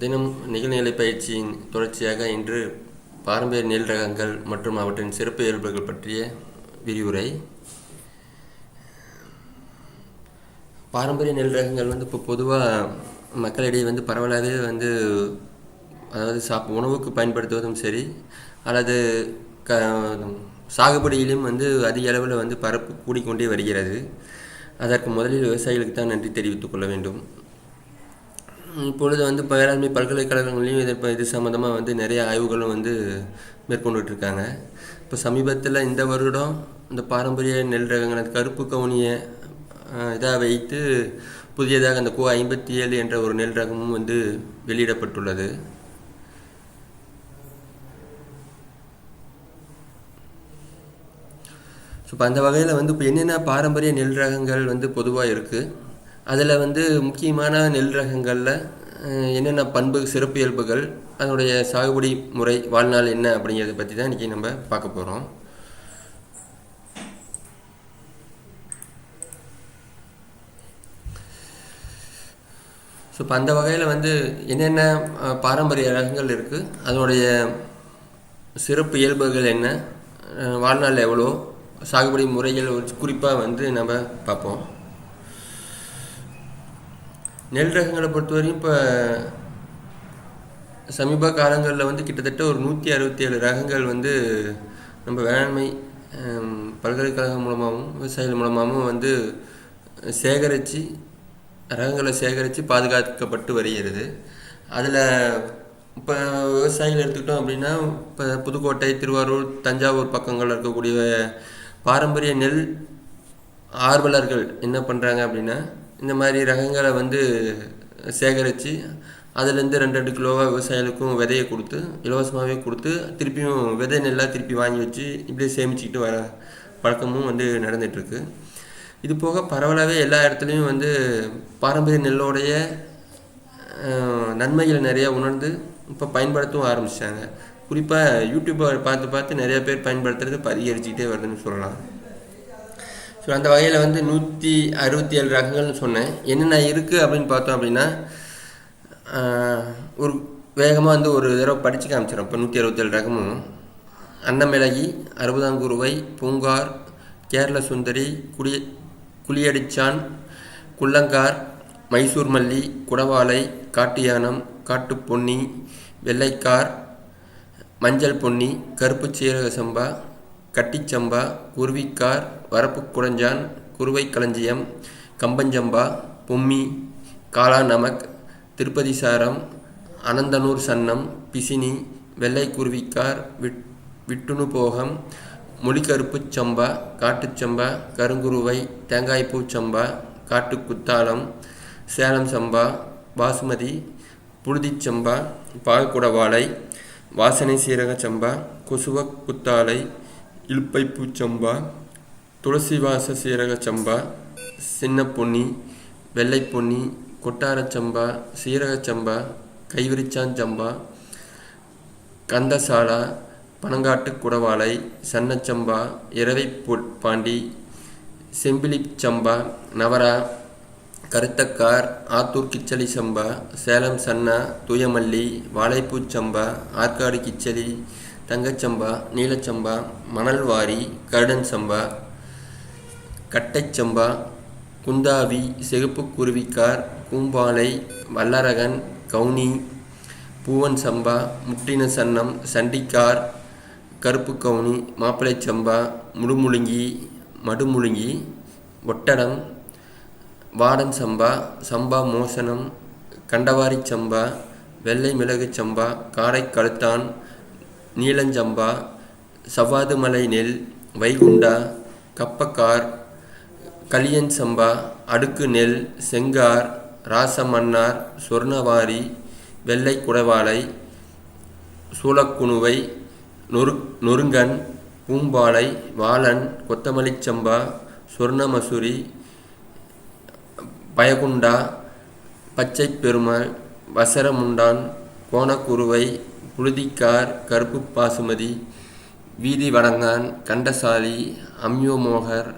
தினம் நிகழ்நிலை பயிற்சியின் தொடர்ச்சியாக இன்று பாரம்பரிய நெல் ரகங்கள் மற்றும் அவற்றின் சிறப்பு இயல்புகள் பற்றிய விரிவுரை. பாரம்பரிய நெல் ரகங்கள் இப்போ பொதுவாக மக்களிடையே பரவலாகவே அதாவது உணவுக்கு பயன்படுத்துவதும் சரி அல்லது சாகுபடியிலும் அதிக அளவில் பரப்பு கூடிக்கொண்டே வருகிறது. அதற்கு முதலில் விவசாயிகளுக்கு தான் நன்றி தெரிவித்துக் கொள்ள வேண்டும். இப்பொழுது வேளாண்மை பல்கலைக்கழகங்களையும் இது சம்மந்தமாக நிறைய ஆய்வுகளும் மேற்கொண்டுட்ருக்காங்க. இப்போ சமீபத்தில் இந்த வருடம் இந்த பாரம்பரிய நெல் ரகங்கள் கருப்பு கவுனியை இதாக வைத்து புதியதாக அந்த கோ 57 என்ற ஒரு நெல் ரகமும் வெளியிடப்பட்டுள்ளது. ஸோ இப்போ அந்த வகையில் இப்போ என்னென்ன பாரம்பரிய நெல் ரகங்கள் பொதுவாக இருக்குது, அதில் முக்கியமான நெல் ரகங்களில் என்னென்ன சிறப்பு இயல்புகள், அதனுடைய சாகுபடி முறை, வாழ்நாள் என்ன அப்படிங்கிறத பற்றி தான் இன்றைக்கி நம்ம பார்க்க போகிறோம். ஸோ இப்போ அந்த வகையில் என்னென்ன பாரம்பரிய ரகங்கள் இருக்குது, அதனுடைய சிறப்பு இயல்புகள் என்ன, வாழ்நாள் எவ்வளோ, சாகுபடி முறைகள் குறிப்பாக நம்ம பார்ப்போம். நெல் ரகங்களை பொறுத்தவரையும் இப்போ சமீப காலங்களில் கிட்டத்தட்ட ஒரு 167 ரகங்கள் நம்ம வேளாண்மை பல்கலைக்கழகம் மூலமாகவும் விவசாயிகள் மூலமாகவும் ரகங்களை சேகரித்து பாதுகாக்கப்பட்டு வருகிறது. அதில் இப்போ விவசாயிகள் எடுத்துக்கிட்டோம் அப்படின்னா, இப்போ புதுக்கோட்டை, திருவாரூர், தஞ்சாவூர் பக்கங்களில் இருக்கக்கூடிய பாரம்பரிய நெல் ஆர்வலர்கள் என்ன பண்ணுறாங்க அப்படின்னா, இந்த மாதிரி ரகங்களை சேகரித்து அதுலேருந்து 2 கிலோவாக விவசாயிகளுக்கும் விதையை கொடுத்து இலவசமாகவே கொடுத்து திருப்பியும் விதை நெல்லாக திருப்பி வாங்கி வச்சு இப்படியே சேமிச்சுக்கிட்டு வர பழக்கமும் நடந்துகிட்ருக்கு. இது போக பரவலாகவே எல்லா இடத்துலையும் பாரம்பரிய நெல்லோடைய நன்மைகள் நிறையா உணர்ந்து இப்போ பயன்படுத்தவும் ஆரம்பிச்சிட்டாங்க. குறிப்பாக யூடியூப்பை பார்த்து நிறையா பேர் பயன்படுத்துறது இப்போ அதிகரிச்சுக்கிட்டே வருதுன்னு சொல்லலாம். ஸோ அந்த வகையில் 167 ரகங்கள்னு சொன்னேன். என்னென்ன இருக்குது அப்படின்னு பார்த்தோம் அப்படின்னா, ஒரு வேகமாக ஒரு தடவை படித்து காமிச்சிடும். இப்போ 167 ரகமும் அன்னமிளகி, 60ஆம் குருவை, பூங்கார், கேரள சுந்தரி, குளியடிச்சான், குள்ளங்கார், மைசூர் மல்லி, குடவாலை, காட்டு யானம், காட்டு பொன்னி, வெள்ளைக்கார், மஞ்சள் பொன்னி, கருப்பு சீரக சம்பா, கட்டிச்சம்பா, குருவிக்கார், வரப்பு குடஞ்சான், குருவை களஞ்சியம், கம்பஞ்சம்பா, பொம்மி, காளா நமக், திருப்பதி சாரம், அனந்தனூர் சன்னம், பிசினி, வெள்ளை குருவிக்கார், விட்டுணு போகம், மொழிக்கருப்பு சம்பா, காட்டுச்சம்பா, கருங்குருவை, தேங்காய்ப்பூ சம்பா, காட்டு குத்தாலம், சேலம் சம்பா, பாசுமதி, புழுதிச்சம்பா, பால்குடவாலை, வாசனை சீரக சம்பா, கொசுவ குத்தாலை, இழுப்பை பூச்சம்பா, துளசிவாச சீரக சம்பா, சின்ன பொன்னி, வெள்ளை பொன்னி, கொட்டாரச்சம்பா, சீரகச்சம்பா, கைவிரிச்சான் சம்பா, கந்தசாலா, பனங்காட்டு குடவாலை, சன்னச்சம்பா, இரவை பாண்டி, செம்பிலி சம்பா, நவரா, கருத்தக்கார், ஆத்தூர் கிச்சலி சம்பா, சேலம் சன்னா, தூயமல்லி, வாழைப்பூச்சம்பா, ஆற்காடு கிச்சலி, தங்கச்சம்பா, நீலச்சம்பா, மணல்வாரி, கருடன் சம்பா, கட்டைச்சம்பா, குந்தாவி, சிகப்பு குருவிக்கார், பூம்பாலை, வல்லரகன், கவுனி, பூவன் சம்பா, முட்டின சன்னம், சண்டிக்கார், கருப்பு கவுனி, மாப்பிள்ளை சம்பா, முழுமுழுங்கி, மடுமுழுங்கி, ஒட்டடம், வாடன் சம்பா, சம்பா மோசனம், கண்டவாரி சம்பா, வெள்ளை மிளகு சம்பா, காடை கழுத்தான், நீலஞ்சம்பா, சவ்வாது மலை நெல், வைகுண்டா, கப்பக்கார், கலியன் சம்பா, அடுக்கு நெல், செங்கார், ராசமன்னார், சொர்ணவாரி, வெள்ளை குடவாலை, சூளக்குணுவை, நொறுங்கன், பூம்பாலை, வாளன், கொத்தமல்லி சம்பா, சொர்ணமசூரி, பயகுண்டா, பச்சை பெருமாள், வசரமுண்டான், கோணக்குருவை, புழுதிக்கார், கருப்பு பாசுமதி, வீதி வடங்கான், கண்டசாலி, அம்யோமோகர்,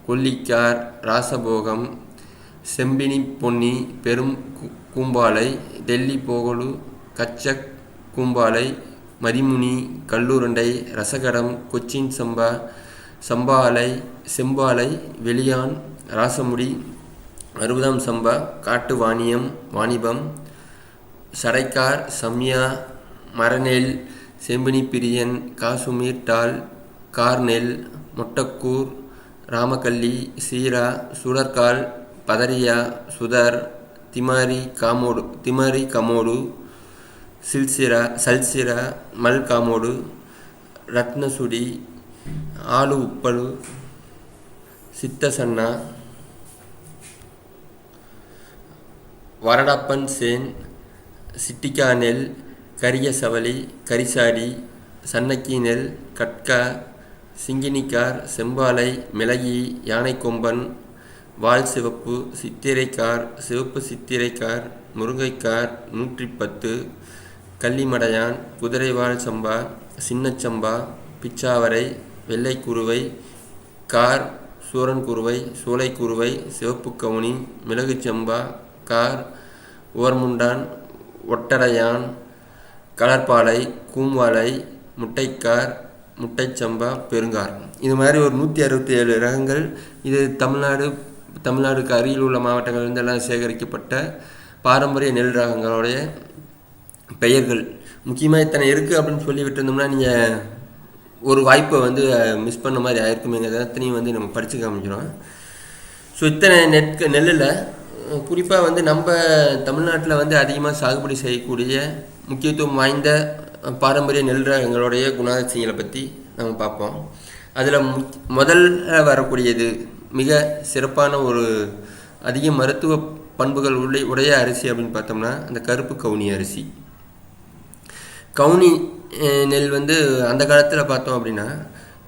கொல்லிக்கார், ராசபோகம், செம்பினி பொன்னி, பெரும் கூம்பாலை, டெல்லி போகலு, கச்சக் கூம்பாலை, மதிமுனி, கல்லுருண்டை, ரசகடம், கொச்சின் சம்பா, சம்பாலை, செம்பாலை, வெளியான், ராசமுடி, 60ஆம் சம்பா, காட்டு வாணிபம், சடைக்கார், சம்யா, மரநெல், செம்பினி பிரியன், காசுமீர் டால், கார்நெல், மொட்டக்கூர், ராமக்கல்லி, சீரா, சுடர்கால், பதரியா, சுதர், திமாரி கமோடு, சல்சிரா, மல் காமோடு, ரத்னசுடி, ஆலு உப்பலு, சித்தசன்னா, வரடப்பன் சேன், சிட்டிக்கா நெல், கரிய சவளி, கரிசாடி, சன்னக்கி நெல், கட்கா, சிங்கினிக்கார், செம்பாலை, மிளகி, யானைக்கொம்பன், வால் சிவப்பு, சித்திரைக்கார், சிவப்பு சித்திரைக்கார், முருங்கைக்கார், 110, கள்ளிமடையான், குதிரைவால் சம்பா, சின்னச்சம்பா, பிச்சாவரை, வெள்ளை குருவை, கார், சூரன் குருவை, சூளை குருவை, சிவப்பு கவுனி, மிளகு சம்பா, கார், ஓர்முண்டான், ஒட்டடையான், கலர்பாலை, கூம்வாலை, முட்டைக்கார், முட்டைச்சம்பா, பெருங்கார். இது மாதிரி ஒரு 167 ரகங்கள். இது தமிழ்நாடுக்கு அருகில் உள்ள மாவட்டங்களிலிருந்து எல்லாம் சேகரிக்கப்பட்ட பாரம்பரிய நெல் ரகங்களுடைய பெயர்கள். முக்கியமாக இத்தனை இருக்குது அப்படின்னு சொல்லி விட்டுருந்தோம்னா நீங்கள் ஒரு வாய்ப்பை மிஸ் பண்ண மாதிரி ஆயிருக்குமேங்கிறத அத்தனையும் நம்ம படித்து காமிக்கிறோம். ஸோ இத்தனை நெல்லில் குறிப்பாக நம்ம தமிழ்நாட்டில் அதிகமாக சாகுபடி செய்யக்கூடிய முக்கியத்துவம் வாய்ந்த பாரம்பரிய நெல் ரகங்களுடைய குணாதிசயங்களை பற்றி நம்ம பார்ப்போம். அதில் முதல்ல வரக்கூடியது மிக சிறப்பான ஒரு அதிக மருத்துவ பண்புகள் உடைய அரிசி அப்படின்னு பார்த்தோம்னா அந்த கருப்பு கவுனி அரிசி. கவுனி நெல் அந்த காலத்தில் பார்த்தோம் அப்படின்னா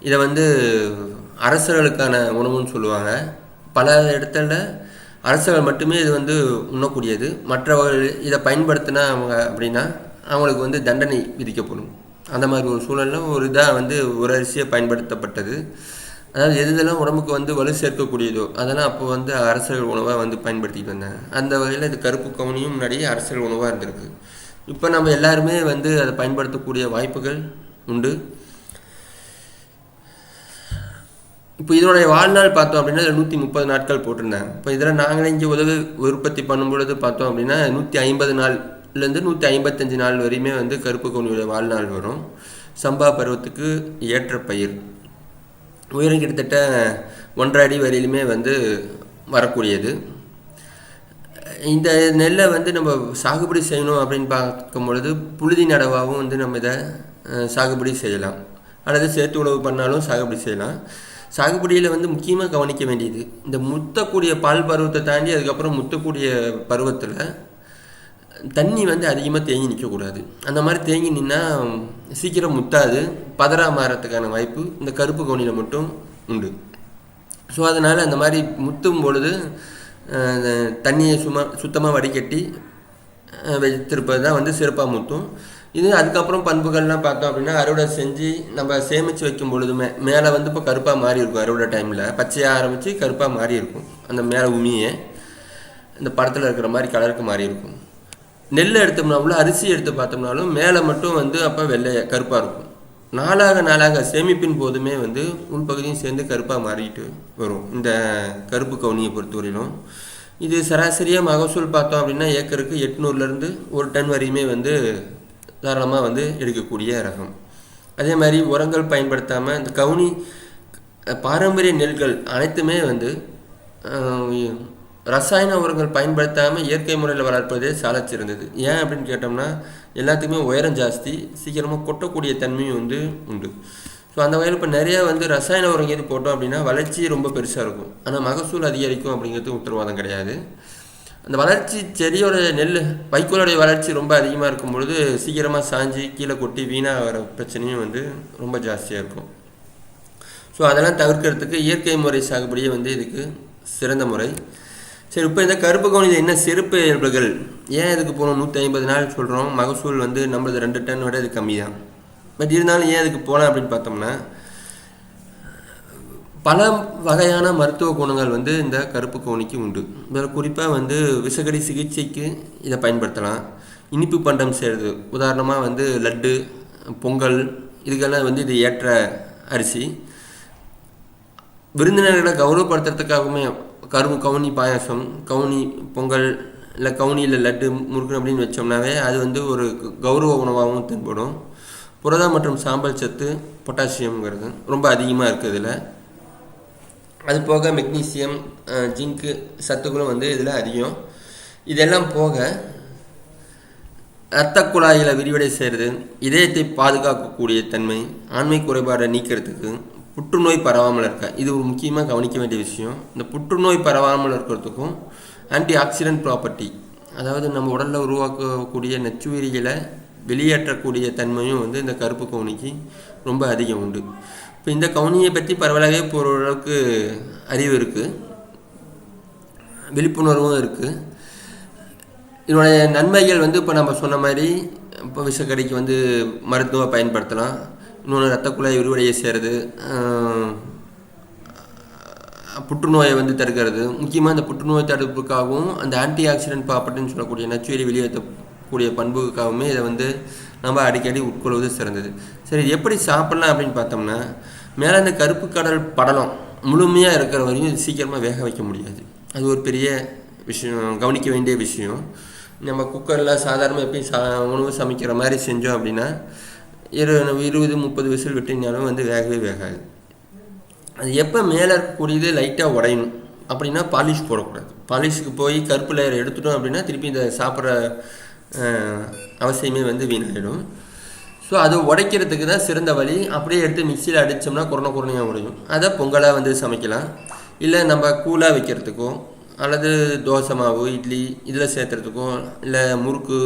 இதை அரசர்களுக்கான உணவுன்னு சொல்லுவாங்க. பல இடத்துல அரசர்கள் மட்டுமே இது உண்ணக்கூடியது. மற்றவர்கள் இதை பயன்படுத்தினா அப்படின்னா அவங்களுக்கு தண்டனை விதிக்கப்படும். அந்த மாதிரி ஒரு சூழலில் ஒரு இதாக ஒரு அரிசியை பயன்படுத்தப்பட்டது. அதாவது எதெல்லாம் உடம்புக்கு வலு சேர்க்கக்கூடியதோ அதெல்லாம் அப்போ அரசர்கள் உணவாக பயன்படுத்திட்டு வந்தாங்க. அந்த வகையில் இது கருப்பு கவுனியும் முன்னாடியே அரசர்கள் உணவாக இருந்திருக்கு. இப்போ நம்ம எல்லாருமே அதை பயன்படுத்தக்கூடிய வாய்ப்புகள் உண்டு. இப்போ இதனுடைய வாழ்நாள் பார்த்தோம் அப்படின்னா 130 நாட்கள் போட்டிருந்தாங்க. இப்போ இதில் நாங்களே இங்கே உற்பத்தி பண்ணும்பொழுது பார்த்தோம் அப்படின்னா 150 நாள்லேருந்து 155 நாள் வரையுமே கருப்பு கவுனியுடைய வாழ்நாள் வரும். சம்பா பருவத்துக்கு ஏற்ற பயிர். உயரம் கிட்டத்தட்ட 1.5 அடி வரையிலுமே வரக்கூடியது. இந்த நெல்லை நம்ம சாகுபடி செய்யணும் அப்படின்னு பார்க்கும் பொழுது புழுதி நடவாகவும் நம்ம இதை சாகுபடி செய்யலாம், அல்லது சேர்த்து உழவு பண்ணாலும் சாகுபடி செய்யலாம். சாகுபடியில் முக்கியமாக கவனிக்க வேண்டியது இந்த முத்தக்கூடிய பால் பருவத்தை தாண்டி அதுக்கப்புறம் முத்தக்கூடிய பருவத்தில் தண்ணி அதிகமாக தேங்கி நிற்கக்கூடாது. அந்த மாதிரி தேங்கி நின்னா சீக்கிரம் முத்தாது, பதறா மாறத்துக்கான வாய்ப்பு இந்த கருப்பு கவுனியில் மட்டும் உண்டு. ஸோ அதனால் அந்த மாதிரி முத்தும் பொழுது தண்ணியை சுத்தமாக வடிகட்டி வைத்திருப்பது தான் சிறப்பாக முத்தும். இது அதுக்கப்புறம் பண்புகள்லாம் பார்த்தோம் அப்படின்னா அறுவடை செஞ்சு நம்ம சேமித்து வைக்கும் பொழுதுமே மேலே இப்போ கருப்பாக மாறி இருக்கும். அறுவடை டைமில் பச்சையாக ஆரம்பித்து கருப்பாக மாறி இருக்கும். அந்த மேலே உமியை இந்த படத்தில் இருக்கிற மாதிரி கலருக்கு மாறி இருக்கும். நெல் எடுத்தோம்னாலும் அரிசி எடுத்து பார்த்தோம்னாலும் மேலே மட்டும் அப்போ கருப்பாக இருக்கும். நாளாக சேமிப்பின் போதுமே உள்பகுதியும் சேர்ந்து கருப்பாக மாறிட்டு வரும். இந்த கருப்பு கவுனியை பொறுத்தவரையிலும் இது சராசரியாக மகசூல் பார்த்தோம் அப்படின்னா ஏக்கருக்கு 800லேருந்து 1 டன் வரையுமே தாராளமாக எடுக்கக்கூடிய ரகம். அதே மாதிரி உரங்கள் பயன்படுத்தாமல் இந்த கவுனி பாரம்பரிய நெல்கள் அனைத்துமே ரசாயன உரங்கள் பயன்படுத்தாமல் இயற்கை முறையில் வளர்ப்பதே சாலச் சிறந்தது. ஏன் அப்படின்னு கேட்டோம்னா எல்லாத்துக்குமே உயரம் ஜாஸ்தி, சீக்கிரமாக கொட்டக்கூடிய தன்மையும் உண்டு. ஸோ அந்த வகையில் இப்போ நிறையா ரசாயன உரம் எது போட்டோம் அப்படின்னா வளர்ச்சி ரொம்ப பெருசாக இருக்கும், ஆனால் மகசூல் அதிகரிக்கும் அப்படிங்கிறது உத்தரவாதம் கிடையாது. அந்த வளர்ச்சி செடியோட வைக்கோலுடைய வளர்ச்சி ரொம்ப அதிகமாக இருக்கும் பொழுது சீக்கிரமாக சாஞ்சி கீழே கொட்டி வீணாக வர பிரச்சனையும் ரொம்ப ஜாஸ்தியாக இருக்கும். ஸோ அதெல்லாம் தவிர்க்கிறதுக்கு இயற்கை முறை சாகுபடியே இதுக்கு சிறந்த முறை. சரி, இப்போ இந்த கருப்பு கவுனியில் என்ன சிறப்பு இயல்புகள், ஏன் இதுக்கு போகணும்? 150 நாள் சொல்கிறோம், மகசூல் நம்மளது 2 டன் விட இது கம்மி தான். பட் இருந்தாலும் ஏன் இதுக்கு போகலாம் அப்படின்னு பார்த்தோம்னா பல வகையான மருத்துவ குணங்கள் வந்து இந்த கருப்பு கவுனிக்கு உண்டு. இதில் குறிப்பாக வந்து விஷக்கடி சிகிச்சைக்கு இதை பயன்படுத்தலாம். இனிப்பு பண்டம் செய்கிறது, உதாரணமாக வந்து லட்டு, பொங்கல், இதுக்கெல்லாம் வந்து இது ஏற்ற அரிசி. விருந்தினர்களை கௌரவப்படுத்துறதுக்காகவுமே கவுனி பாயாசம், கவுனி பொங்கல், இல்லை கவுனியில் லட்டு, முறுக்கு அப்படின்னு வச்சோம்னாவே அது வந்து ஒரு கௌரவ உணவாகவும் தென்படும். புரதம் மற்றும் சாம்பல் சத்து, பொட்டாசியம்ங்கிறது ரொம்ப அதிகமாக இருக்குது இதில். அது போக மெக்னீசியம், ஜிங்கு சத்துக்களும் வந்து இதில் அதிகம். இதெல்லாம் போக இரத்த குழாயில் விரிவடை செய்கிறது, இதயத்தை பாதுகாக்கக்கூடிய தன்மை, ஆண்மை குறைபாடை நீக்கிறதுக்கு, புற்றுநோய் பரவாமல் இருக்க, இது ஒரு முக்கியமாக கவனிக்க வேண்டிய விஷயம். இந்த புற்றுநோய் பரவாமல் இருக்கிறதுக்கும் ஆன்டி ஆக்சிடென்ட் ப்ராப்பர்ட்டி, அதாவது நம்ம உடலில் உருவாக்கக்கூடிய நச்சுயிரிகளை வெளியேற்றக்கூடிய தன்மையும் வந்து இந்த கருப்பு கவுனிக்கு ரொம்ப அதிகம் உண்டு. இப்போ இந்த கவுனியை பற்றி பரவலாகவே ஓரளவுக்கு அறிவு இருக்குது, விழிப்புணர்வும் இருக்குது. இதனுடைய நன்மைகள் வந்து இப்போ நம்ம சொன்ன மாதிரி இப்போ விஷக்கடிக்கு வந்து மருத்துவம் பயன்படுத்தலாம். இன்னொன்று ரத்த குழாய் விரிவடைய செய்கிறது, புற்றுநோயை வந்து தடுக்கிறது. முக்கியமாக இந்த புற்றுநோய் தடுப்புக்காகவும் அந்த ஆன்டி ஆக்சிடென்ட் ப்ராப்பர்ட்டின்னு சொல்லக்கூடிய நச்சுயிரி வெளியேற்றக்கூடிய பண்புக்காகவுமே இதை வந்து நம்ம அடிக்கடி உட்கொள்வது சிறந்தது. சரி, இது எப்படி சாப்பிட்லாம் அப்படின்னு பார்த்தோம்னா, மேலே இந்த கருப்பு கடல் படலம் முழுமையாக இருக்கிற வரையும் இது சீக்கிரமாக வேக வைக்க முடியாது. அது ஒரு பெரிய விஷயம், கவனிக்க வேண்டிய விஷயம். நம்ம குக்கரில் சாதாரணமாக எப்பயும் உணவு சமைக்கிற மாதிரி செஞ்சோம் அப்படின்னா 20-30 விசில் விட்டினாலும் வந்து வேகவே வேகாது. அது எப்போ மேலே இருக்கக்கூடியது லைட்டாக உடையணும் அப்படின்னா பாலிஷ் போடக்கூடாது. பாலிஷுக்கு போய் கருப்பு லேயர் எடுத்துட்டோம் அப்படின்னா திருப்பி இந்த சாப்பிட்ற அவசியமே வந்து வீணாயிடும். ஸோ அது உடைக்கிறதுக்கு தான் சிறந்த வழி. அப்படியே எடுத்து மிக்சியில் அடித்தோம்னா குறையாக உடையும். அதை பொங்கலாக வந்து சமைக்கலாம், இல்லை நம்ம கூலாக வைக்கிறதுக்கோ அல்லது தோசை மாவு, இட்லி இதில் சேர்த்துறதுக்கோ, இல்லை முறுக்கு,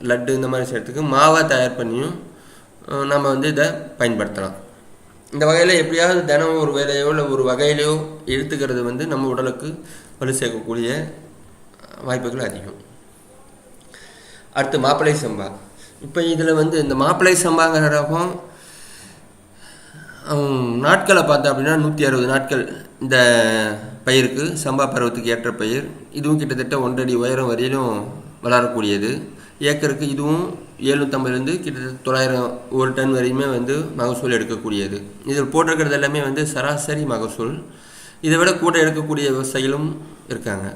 லட்டு இந்த மாதிரி செய்கிறதுக்கு மாவாக தயார் பண்ணியும் நம்ம வந்து இதை பயன்படுத்தலாம். இந்த வகையில் எப்படியாவது தினம் ஒரு வேலையோ இல்லை ஒரு வகையிலையோ எடுத்துக்கிறது வந்து நம்ம உடலுக்கு வலு சேர்க்கக்கூடிய வாய்ப்புகள் அதிகம். அடுத்து மாப்பிள்ளை சம்பா. இப்போ இதில் வந்து இந்த மாப்பிள்ளை சம்பாங்கிற ரகம் நாட்களை பார்த்தோம் அப்படின்னா 160 நாட்கள் இந்த பயிருக்கு, சம்பா பருவத்துக்கு ஏற்ற பயிர். இதுவும் கிட்டத்தட்ட 1 அடி உயரம் வரையிலும் வளரக்கூடியது. ஏக்கருக்கு இதுவும் 750 கிட்டத்தட்ட 900 1 டன் வரையுமே வந்து மகசூல் எடுக்கக்கூடியது. இதில் போட்டிருக்கிறது எல்லாமே வந்து சராசரி மகசூல். இதை விட கூட எடுக்கக்கூடிய விவசாயிகளும் இருக்காங்க.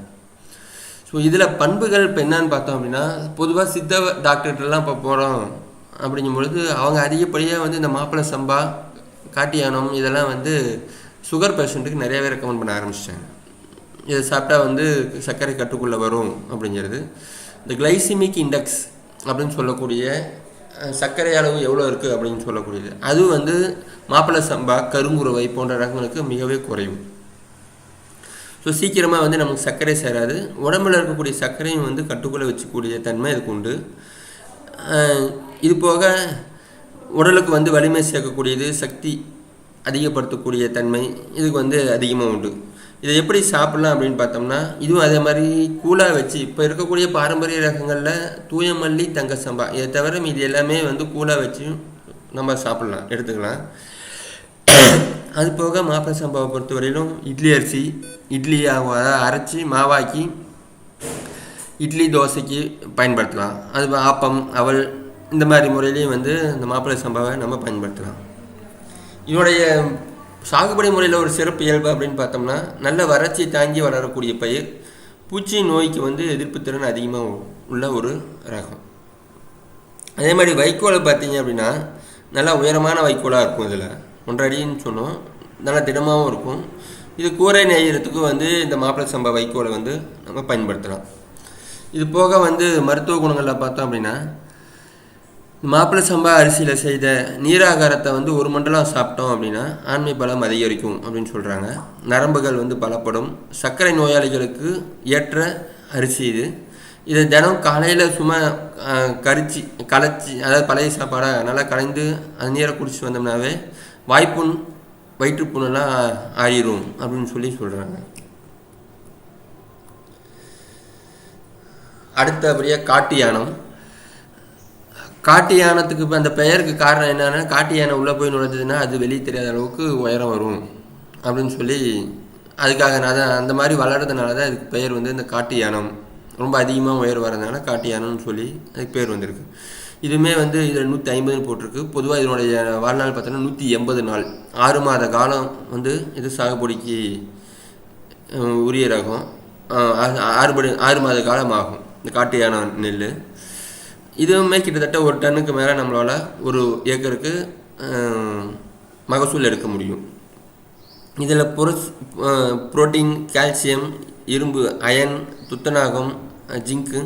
ஸோ இதில் பண்புகள் இப்போ என்னன்னு பார்த்தோம் அப்படின்னா, பொதுவாக சித்த டாக்டர்கிட்டலாம் இப்போ போகிறோம் அப்படிங்கும் பொழுது அவங்க அதிகப்படியாக வந்து இந்த மாப்பிள்ளை சம்பா, காட்டியானம் இதெல்லாம் வந்து சுகர் பேஷண்ட்டுக்கு நிறையவே ரெக்கமெண்ட் பண்ண ஆரம்பிச்சிட்டாங்க. இதை சாப்பிட்டா வந்து சர்க்கரை கட்டுக்குள்ளே வரும் அப்படிங்கிறது. இந்த கிளைசிமிக் இண்டெக்ஸ் அப்படின்னு சொல்லக்கூடிய சர்க்கரை அளவு எவ்வளோ இருக்குது அப்படின்னு சொல்லக்கூடியது, அது வந்து மாப்பிள்ளை சம்பா, கருங்குருவை போன்ற ரகங்களுக்கு மிகவே குறையும். ஸோ சீக்கிரமாக வந்து நமக்கு சர்க்கரை சேராது. உடம்பில் இருக்கக்கூடிய சர்க்கரையும் வந்து கட்டுக்குள்ளே வச்சுக்கூடிய தன்மை இதுக்கு உண்டு. இது போக உடலுக்கு வந்து வலிமை சேர்க்கக்கூடியது, சக்தி அதிகப்படுத்தக்கூடிய தன்மை இதுக்கு வந்து அதிகமாக உண்டு. இதை எப்படி சாப்பிட்லாம் அப்படின்னு பார்த்தோம்னா, இதுவும் அதே மாதிரி கூலாக வச்சு, இப்போ இருக்கக்கூடிய பாரம்பரிய ரகங்களில் தூயமல்லி, தங்க சம்பா இதை தவிர இது எல்லாமே வந்து கூலாக வச்சு நம்ம சாப்பிட்லாம், எடுத்துக்கலாம். அது போக மாப்பிள்ளை சம்பாவை பொறுத்தவரையிலும் இட்லி அரிசி, இட்லியாக அரைச்சி மாவாக்கி இட்லி, தோசைக்கு பயன்படுத்தலாம். அது ஆப்பம், அவல் இந்த மாதிரி முறையிலையும் வந்து இந்த மாப்பிள்ளை சம்பாவை நம்ம பயன்படுத்தலாம். இதனுடைய சாகுபடி முறையில் ஒரு சிறப்பு இயல்பு அப்படின்னு பார்த்தோம்னா, நல்ல வறட்சி தாங்கி வளரக்கூடிய பயிர், பூச்சி நோய்க்கு வந்து எதிர்ப்பு திறன் அதிகமாக உள்ள ஒரு ரகம். அதே மாதிரி வைக்கோலை பார்த்தீங்க அப்படின்னா நல்லா உயரமான வைக்கோலாக இருக்கும். இதில் 1 அடின்னு சொன்னோம், நல்லா திடமாகவும் இருக்கும். இது கூரை நெய்யறதுக்கு வந்து இந்த மாப்பிள்ளை சம்பா வைக்கோலை வந்து நம்ம பயன்படுத்தலாம். இது போக வந்து மருத்துவ குணங்களில் பார்த்தோம் அப்படின்னா, மாப்பிள்ளை சம்பா அரிசியில் செய்த நீராகாரத்தை வந்து 1 மண்டலம் சாப்பிட்டோம் அப்படின்னா ஆண்மை பலம் அதிகரிக்கும் அப்படின்னு சொல்கிறாங்க. நரம்புகள் வந்து பலப்படும். சர்க்கரை நோயாளிகளுக்கு ஏற்ற அரிசி இது. இதை தினம் காலையில் சும்மா கலைச்சி, அதாவது பழைய சாப்பாடை நல்லா கலைந்து அது நீரை குடிச்சு வந்தோம்னாவே வாய்ப்புண், வயிற்றுப்புண்ணெல்லாம் ஆயிரும் அப்படின்னு சொல்கிறாங்க. அடுத்தபடியாக காட்டு யானம். காட்டு யானத்துக்கு இப்போ அந்த பெயருக்கு காரணம் என்னன்னா, காட்டு யானை உள்ளே போய் நுழைஞ்சதுன்னா அது வெளியே தெரியாத அளவுக்கு உயரம் வரும் அப்படின்னு சொல்லி அதுக்காக நான் அந்த மாதிரி வளர்கிறதுனால தான் அதுக்கு பெயர் வந்து இந்த காட்டு யானம். ரொம்ப அதிகமாக உயர் வரதுனால காட்டு யானம்னு சொல்லி அதுக்கு பேர் வந்திருக்கு. இதுவுமே வந்து இதில் 150 போட்டிருக்கு. பொதுவாக இதனுடைய வாழ்நாள் பார்த்தோன்னா 180 நாள், 6 மாத காலம் வந்து இது சாகுபடிக்கு உரிய ரகம். 6 மாத காலம் ஆகும் இந்த காட்டு யானை நெல். இதுவுமே கிட்டத்தட்ட 1 டன்னுக்கு மேலே நம்மளால் ஒரு ஏக்கருக்கு மகசூல் எடுக்க முடியும். இதில் புரோட்டீன், கால்சியம், இரும்பு, அயன், துத்தநாகம், ஜிங்கு,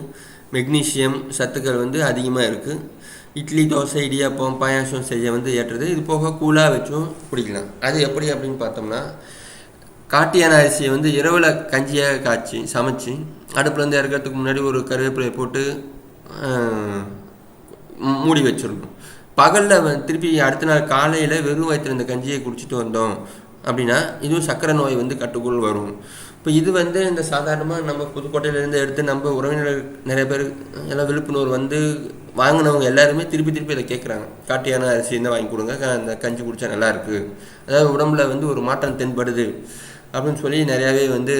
மெக்னீஷியம் சத்துக்கள் வந்து அதிகமாக இருக்குது. இட்லி, தோசை, இடியாப்பம், பாயாசம் செய்ய வந்து ஏற்றது. இது போக கூலாக வச்சும் குடிக்கலாம். அது எப்படி அப்படின்னு பார்த்தோம்னா, காட்டு யானை அரிசியை வந்து இரவில் கஞ்சியாக காய்ச்சி சமைச்சு அடுப்பில் வந்து இறக்கிறதுக்கு முன்னாடி ஒரு கருவேப்பிலையை போட்டு மூடி வச்சிடணும். பகலில் திருப்பி அடுத்த நாள் காலையில் வெறும் வயிற்றில் இந்த கஞ்சியை குடிச்சிட்டு வந்தோம் அப்படின்னா இதுவும் சர்க்கரை நோய் வந்து கட்டுக்குள் வரும். இப்போ இது வந்து இந்த சாதாரணமாக நம்ம புதுக்கோட்டையிலேருந்து எடுத்து நம்ம உறவினர்கள் நிறைய பேர் எல்லாம் விழுப்புணர்வு வந்து வாங்கினவங்க எல்லாருமே திருப்பி இதை கேட்குறாங்க. காட்டு யானை அரிசி என்ன வாங்கி கொடுங்க, அந்த கஞ்சி குடித்தா நல்லாயிருக்கு, அதாவது உடம்புல வந்து ஒரு மாற்றம் தென்படுது அப்படின்னு சொல்லி நிறையாவே வந்து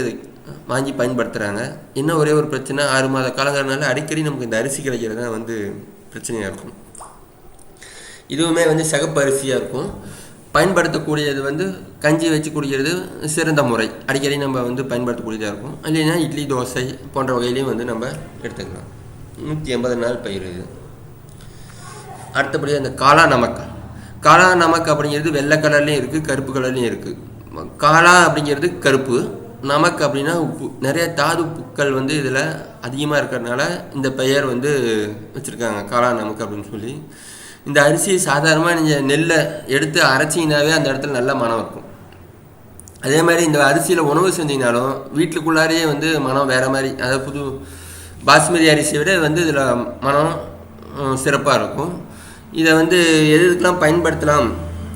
வாங்கி பயன்படுத்துகிறாங்க. இன்னும் ஒரே ஒரு பிரச்சனை, 6 மாத காலங்கிறதுனால அடிக்கடி நமக்கு இந்த அரிசி கிடைக்கிறது தான் வந்து பிரச்சனையாக இருக்கும். இதுவுமே வந்து சிகப்பு அரிசியாக இருக்கும். பயன்படுத்தக்கூடியது வந்து கஞ்சி வச்சு குடிக்கிறது சிறந்த முறை. அடிக்கடி நம்ம வந்து பயன்படுத்தக்கூடியதாக இருக்கும். இல்லைன்னா இட்லி, தோசை போன்ற வகையிலையும் வந்து நம்ம எடுத்துக்கலாம். 180 நாள் பயிர் இது. அடுத்தபடியாக இந்த காளா நமக்கு அப்படிங்கிறது வெள்ளை கலர்லேயும் இருக்குது, கருப்பு கலர்லேயும் இருக்குது. காளா அப்படிங்கிறது கருப்பு, நமக்கு அப்படின்னா உப்பு. நிறைய தாதுப்புக்கள் வந்து இதில் அதிகமாக இருக்கிறதுனால இந்த பெயர் வந்து வச்சுருக்காங்க காளா நமக்கு அப்படின்னு சொல்லி. இந்த அரிசி சாதாரணமாக நீங்கள் நெல்லை எடுத்து அரைச்சிங்கனாவே அந்த இடத்துல நல்ல மனம் இருக்கும். அதே மாதிரி இந்த அரிசியில் உணவு செஞ்சிங்கனாலும் வீட்டுக்குள்ளாரையே வந்து மனம் வேறு மாதிரி, அதாவது புது பாஸ்மதி அரிசியை விட வந்து இதில் மனம் சிறப்பாக இருக்கும். இதை வந்து எதுக்கெல்லாம் பயன்படுத்தலாம்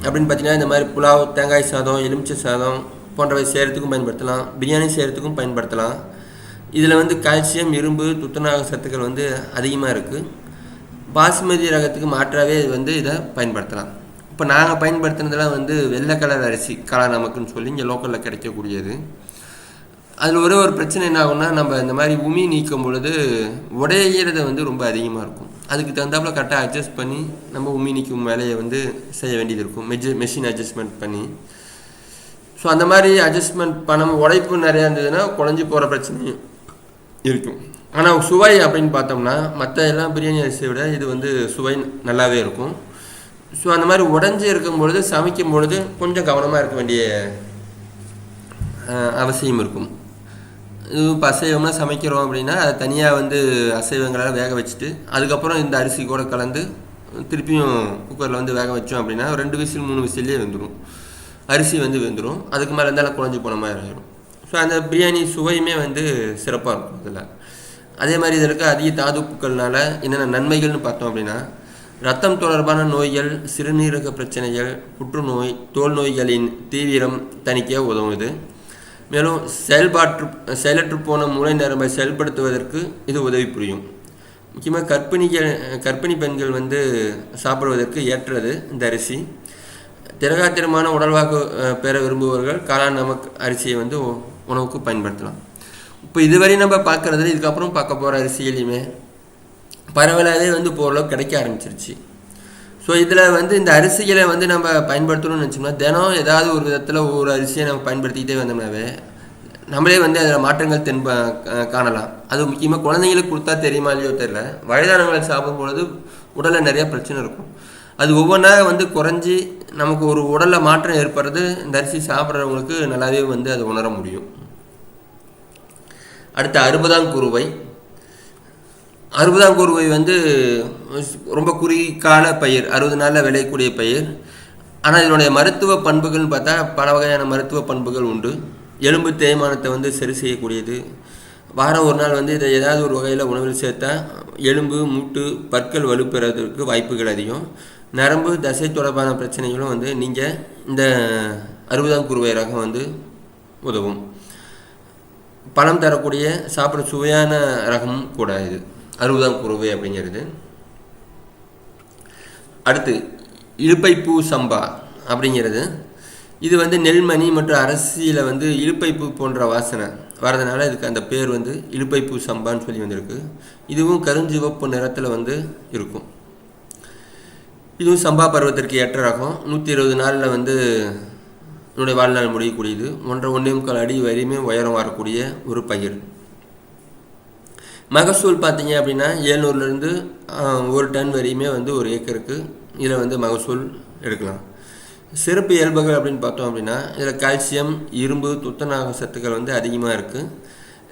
அப்படின்னு பார்த்தீங்கன்னா, இந்த மாதிரி புலாவ், தேங்காய் சாதம், எலுமிச்சை சாதம் போன்றவை செய்கிறதுக்கும் பயன்படுத்தலாம், பிரியாணி செய்கிறதுக்கும் பயன்படுத்தலாம். இதில் வந்து கால்சியம், இரும்பு, துத்தநாக சத்துக்கள் வந்து அதிகமாக இருக்குது. பாஸ்மதி ரகத்துக்கு மாற்றாகவே வந்து இதை பயன்படுத்தலாம். இப்போ நாங்கள் பயன்படுத்துனதெல்லாம் வந்து வெள்ளை கலர் அரிசி காளா நமக்குன்னு சொல்லி இங்கே லோக்கலில் கிடைக்கக்கூடியது. அதில் ஒரு பிரச்சனை என்ன ஆகும்னா, நம்ம இந்த மாதிரி உமி நீக்கும் பொழுது உடையிறது வந்து ரொம்ப அதிகமாக இருக்கும். அதுக்கு தகுந்தாப்பில் கரெக்டாக அட்ஜஸ்ட் பண்ணி நம்ம உமி நீக்கும் வேலையை வந்து செய்ய வேண்டியது இருக்கும், மெஷின் அட்ஜஸ்ட்மெண்ட் பண்ணி. ஸோ அந்த மாதிரி அட்ஜஸ்ட்மெண்ட் பண்ணாமல் உடைப்பு நிறையா இருந்ததுன்னா குழஞ்சி போகிற பிரச்சனையும் இருக்கும். ஆனால் சுவை அப்படின்னு பார்த்தோம்னா மற்ற எல்லாம் பிரியாணி அரிசியை விட இது வந்து சுவை நல்லாவே இருக்கும். ஸோ அந்த மாதிரி உடஞ்சி இருக்கும் பொழுது சமைக்கும் பொழுது கொஞ்சம் கவனமாக இருக்க வேண்டிய அவசியம் இருக்கும். இது இப்போ அசைவம்னா சமைக்கிறோம் அப்படின்னா அதை தனியாக வந்து அசைவங்களால் வேக வச்சுட்டு அதுக்கப்புறம் இந்த அரிசி கூட கலந்து திருப்பியும் குக்கரில் வந்து வேக வச்சோம் அப்படின்னா 2 விசில் 3 விசில்லே வெந்துடும், அரிசி வந்து வெந்துடும். அதுக்கு மேலே இருந்தாலும் குழஞ்சி போன மாதிரி ஆகிடும். ஸோ அந்த பிரியாணி சுவையுமே வந்து சிறப்பாக இருக்கும் இதில். அதே மாதிரி இதில் இருக்க அதிக தாதுப்புக்கள்னால என்னென்ன நன்மைகள்னு பார்த்தோம் அப்படின்னா, ரத்தம் தொடர்பான நோய்கள், சிறுநீரக பிரச்சனைகள், புற்றுநோய், தோல் நோய்களின் தீவிரம் தணிக்க உதவுது. மேலும் செயலற்று போன மூளை நரம்பை செயல்படுத்துவதற்கு இது உதவி புரியும். முக்கியமாக கர்ப்பிணி பெண்கள் வந்து சாப்பிடுவதற்கு ஏற்றது இந்த அரிசி. திரகாத்திரமான உடல்வாக்கு பெற விரும்புபவர்கள் காளா நமக்கு அரிசியை வந்து உணவுக்கு பயன்படுத்தலாம். இப்போ இதுவரை நம்ம பார்க்குறதுல இதுக்கப்புறம் பார்க்க போகிற அரிசியிலையுமே பரவலாகவே வந்து ஓரளவு கிடைக்க ஆரம்பிச்சிருச்சு. ஸோ இதில் வந்து இந்த அரிசிகளை வந்து நம்ம பயன்படுத்தணும்னு நினச்சோம்னா தினம் ஏதாவது ஒரு விதத்தில் ஒவ்வொரு அரிசியை நம்ம பயன்படுத்திக்கிட்டே வந்தோம்னாவே நம்மளே வந்து அதில் மாற்றங்கள் காணலாம். அது முக்கியமாக குழந்தைங்களுக்கு கொடுத்தா தெரியுமா இல்லையோ தெரியல, வயதானவங்களை சாப்பிடும்பொழுது உடலில் நிறையா பிரச்சனை இருக்கும். அது ஒவ்வொன்றா வந்து குறைஞ்சி நமக்கு ஒரு உடலில் மாற்றம் ஏற்படுறது இந்த அரிசி சாப்பிட்றவங்களுக்கு நல்லாவே வந்து அதை உணர முடியும். அடுத்த 60ஆம் குருவை. 60ஆம் குருவை வந்து ரொம்ப குறுகிய பயிர், 60 நாளில் விளையக்கூடிய பயிர். ஆனால் இதனுடைய மருத்துவ பண்புகள்னு பார்த்தா பல வகையான மருத்துவ பண்புகள் உண்டு. எலும்பு தேய்மானத்தை வந்து சரி செய்யக்கூடியது. வாரம் ஒரு நாள் வந்து இதை ஏதாவது ஒரு வகையில் உணவில் சேர்த்தா எலும்பு, மூட்டு, பற்கள் வலுப்பெறுவதற்கு வாய்ப்புகள் அதிகம். நரம்பு, தசை தொடர்பான பிரச்சனைகளும் வந்து நீங்கள் இந்த 60ஆம் குருவை ரகம் வந்து உதவும். பணம் தரக்கூடிய சாப்பிட சுவையான ரகமும் கூட இது 60ஆம் குருவை அப்படிங்கிறது. அடுத்து இலுப்பைப்பூ சம்பா அப்படிங்கிறது. இது வந்து நெல்மணி மற்றும் அரிசியில் வந்து இலுப்பைப்பூ போன்ற வாசனை வரதுனால இதுக்கு அந்த பேர் வந்து இலுப்பைப்பூ சம்பான்னு சொல்லி வந்திருக்கு. இதுவும் கருஞ்சிவப்பு நிறத்தில் வந்து இருக்கும். இதுவும் சம்பா பருவத்திற்கு ஏற்ற ரகம். 120 நாளில் வந்து என்னுடைய வாழ்நாள் முடியக்கூடியது. 1.5 அடி வரையுமே உயரம் வரக்கூடிய ஒரு பயிர். மகசூல் பார்த்தீங்க அப்படின்னா 700லேருந்து 1 டன் வரையுமே வந்து ஒரு ஏக்கருக்கு இதில் வந்து மகசூல் எடுக்கலாம். சிறப்பு இயல்புகள் அப்படின்னு பார்த்தோம் அப்படின்னா இதில் கால்சியம், இரும்பு, துத்தநாக சத்துக்கள் வந்து அதிகமாக இருக்குது.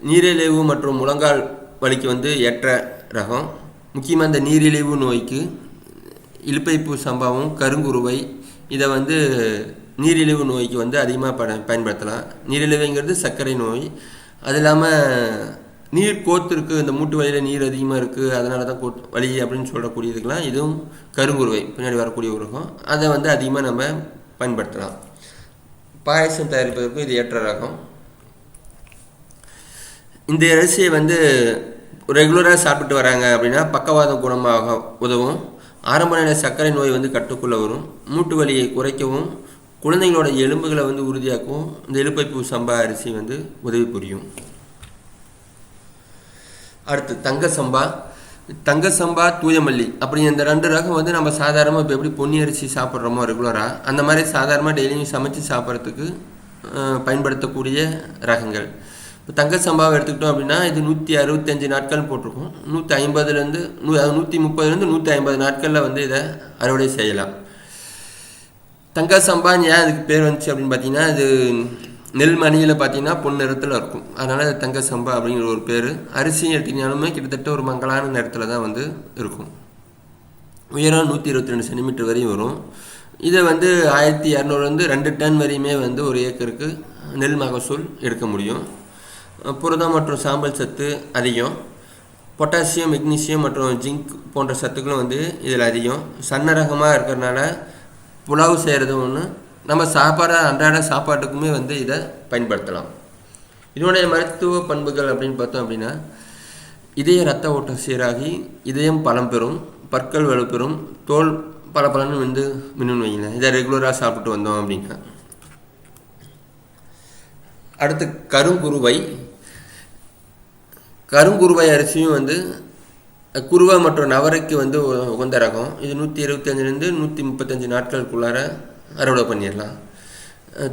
நீரிழிவு மற்றும் முழங்கால் வலிக்கு வந்து ஏற்ற ரகம். முக்கியமாக இந்த நீரிழிவு நோய்க்கு இலுப்பைப்பூ சம்பாவும் கருங்குருவை இதை வந்து நீரிழிவு நோய்க்கு வந்து அதிகமாக பயன்படுத்தலாம். நீரிழிவுங்கிறது சர்க்கரை நோய். அது இல்லாமல் நீர் கோத்து இருக்குது, இந்த மூட்டு வலியில் நீர் அதிகமாக இருக்குது, அதனால தான் வலி அப்படின்னு சொல்லக்கூடியதுக்கெலாம் இதுவும் கருங்குருவை பின்னாடி வரக்கூடிய ஒரு ரகம். அதை வந்து அதிகமாக நம்ம பயன்படுத்தலாம். பாயசம் தயாரிப்பதற்கும் இது ஏற்ற ரகம். இந்த அரிசியை வந்து ரெகுலராக சாப்பிட்டு வராங்க அப்படின்னா பக்கவாதம் குணமாக உதவும். ஆரம்ப நிலை சர்க்கரை நோய் வந்து கட்டுக்குள்ளே வரும். மூட்டு வலியை குறைக்கவும் குழந்தைங்களோட எலும்புகளை வந்து உறுதியாக்கவும் இந்த இலுப்பைப்பூ சம்பா அரிசி வந்து உதவி புரியும். அடுத்து தங்க சம்பா தூயமல்லி அப்படி இந்த 2 ரகம் வந்து நம்ம சாதாரணமாக இப்போ எப்படி பொன்னி அரிசி சாப்பிட்றோமோ ரெகுலராக, அந்த மாதிரி சாதாரணமாக டெய்லியும் சமைச்சு சாப்பிட்றதுக்கு பயன்படுத்தக்கூடிய ரகங்கள். இப்போ தங்க சம்பாவை எடுத்துக்கிட்டோம் அப்படின்னா இது 165 நாட்கள் போட்டிருக்கோம். 150லேருந்து 150 நாட்களில் வந்து இதை அறுவடை செய்யலாம். தங்க சம்பா ஏன் அதுக்கு பேர் வந்துச்சு அப்படின்னு பார்த்தீங்கன்னா இது நெல் மணியில் பார்த்தீங்கன்னா பொன் நிறத்தில் இருக்கும், அதனால் தங்க சம்பா அப்படிங்கிற ஒரு பேர். அரிசியும் எடுத்திங்கனாலுமே கிட்டத்தட்ட ஒரு மங்கலான நிறத்தில் தான் வந்து இருக்கும். உயரம் 122 சென்டிமீட்டர் வரையும் வரும். இதை வந்து 1200லேருந்து 2 டன் வரையுமே வந்து ஒரு ஏக்கருக்கு நெல் மகசூல் எடுக்க முடியும். புரதம் மற்றும் சாம்பல் சத்து அதிகம். பொட்டாசியம், மெக்னீசியம் மற்றும் ஜிங்க் போன்ற சத்துக்களும் வந்து இதில் அதிகம். சன்ன ரகமாக இருக்கிறதுனால புலாவு செய்கிறது ஒன்று, நம்ம அன்றாட சாப்பாட்டுக்குமே வந்து இதை பயன்படுத்தலாம். இதனுடைய மருத்துவ பண்புகள் அப்படின்னு பார்த்தோம் அப்படின்னா இதய ரத்த ஓட்டம் சீராகி இதயம் பலம் பெறும், பற்கள் வலுப்பெறும், தோல் பலன்னு வந்து மின்னு வைங்க. இதை ரெகுலராக சாப்பிட்டு வந்தோம் அப்படின்னா. அடுத்து கருங்குருவை அரிசியும் வந்து குருவை மற்றும் நவரைக்கு வந்து உகந்த ரகம். இது 125லேருந்து 135 நாட்களுக்குள்ளார அறுவடை பண்ணிடலாம்.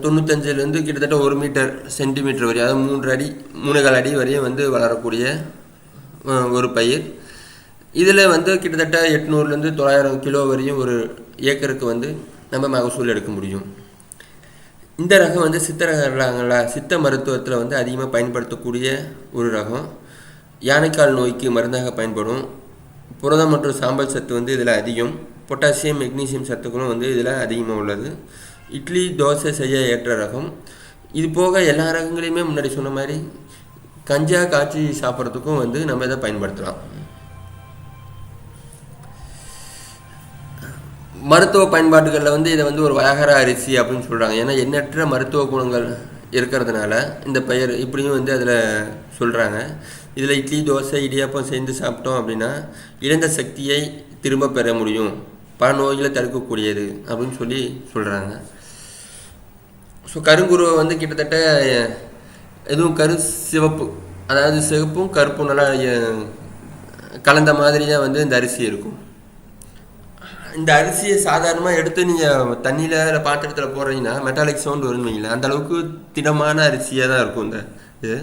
95லேருந்து கிட்டத்தட்ட 1 சென்டிமீட்டர் வரையும், அதாவது 3.25 அடி வரையும் வந்து வளரக்கூடிய ஒரு பயிர். இதில் வந்து கிட்டத்தட்ட 800லேருந்து 900 கிலோ வரையும் ஒரு ஏக்கருக்கு வந்து நம்ம மகசூல் எடுக்க முடியும். இந்த ரகம் வந்து சித்த மருத்துவத்தில் வந்து அதிகமாக பயன்படுத்தக்கூடிய ஒரு ரகம். யானைக்கால் நோய்க்கு மருந்தாக பயன்படும். புரதம் மற்றும் சாம்பல் சத்து வந்து இதில் அதிகம். பொட்டாசியம், மெக்னீசியம் சத்துக்களும் வந்து இதில் அதிகமாக உள்ளது. இட்லி, தோசை செய்ய ஏற்ற ரகம். இது போக எல்லா ரகங்களையுமே முன்னாடி சொன்ன மாதிரி கஞ்சா காய்ச்சி சாப்பிட்றதுக்கும் வந்து நம்ம இதை பயன்படுத்தலாம். மருத்துவ பயன்பாடுகளில் வந்து இதை வந்து ஒரு வயாகர அரிசி அப்படின்னு சொல்கிறாங்க. ஏன்னா எண்ணற்ற மருத்துவ குணங்கள் இருக்கிறதுனால இந்த பெயர் இப்படியும் வந்து அதில் சொல்கிறாங்க. இதில் இட்லி, தோசை, இடியாப்பம் சேர்ந்து சாப்பிட்டோம் அப்படின்னா இழந்த சக்தியை திரும்ப பெற முடியும், பல நோய்களை தடுக்கக்கூடியது அப்படின்னு சொல்லி சொல்கிறாங்க. ஸோ கருங்குருவை வந்து கிட்டத்தட்ட எதுவும் சிவப்பு, அதாவது சிவப்பும் கருப்பும் நல்லா கலந்த மாதிரி தான் வந்து இந்த அரிசி இருக்கும். இந்த அரிசியை சாதாரணமாக எடுத்து நீங்கள் தண்ணியில் பாத்திரத்தில் போடுறீங்கன்னா மெட்டாலிக் சவுண்ட் வரும்னு வைங்களேன். அந்தளவுக்கு திடமான அரிசியாக தான் இருக்கும் இந்த இது.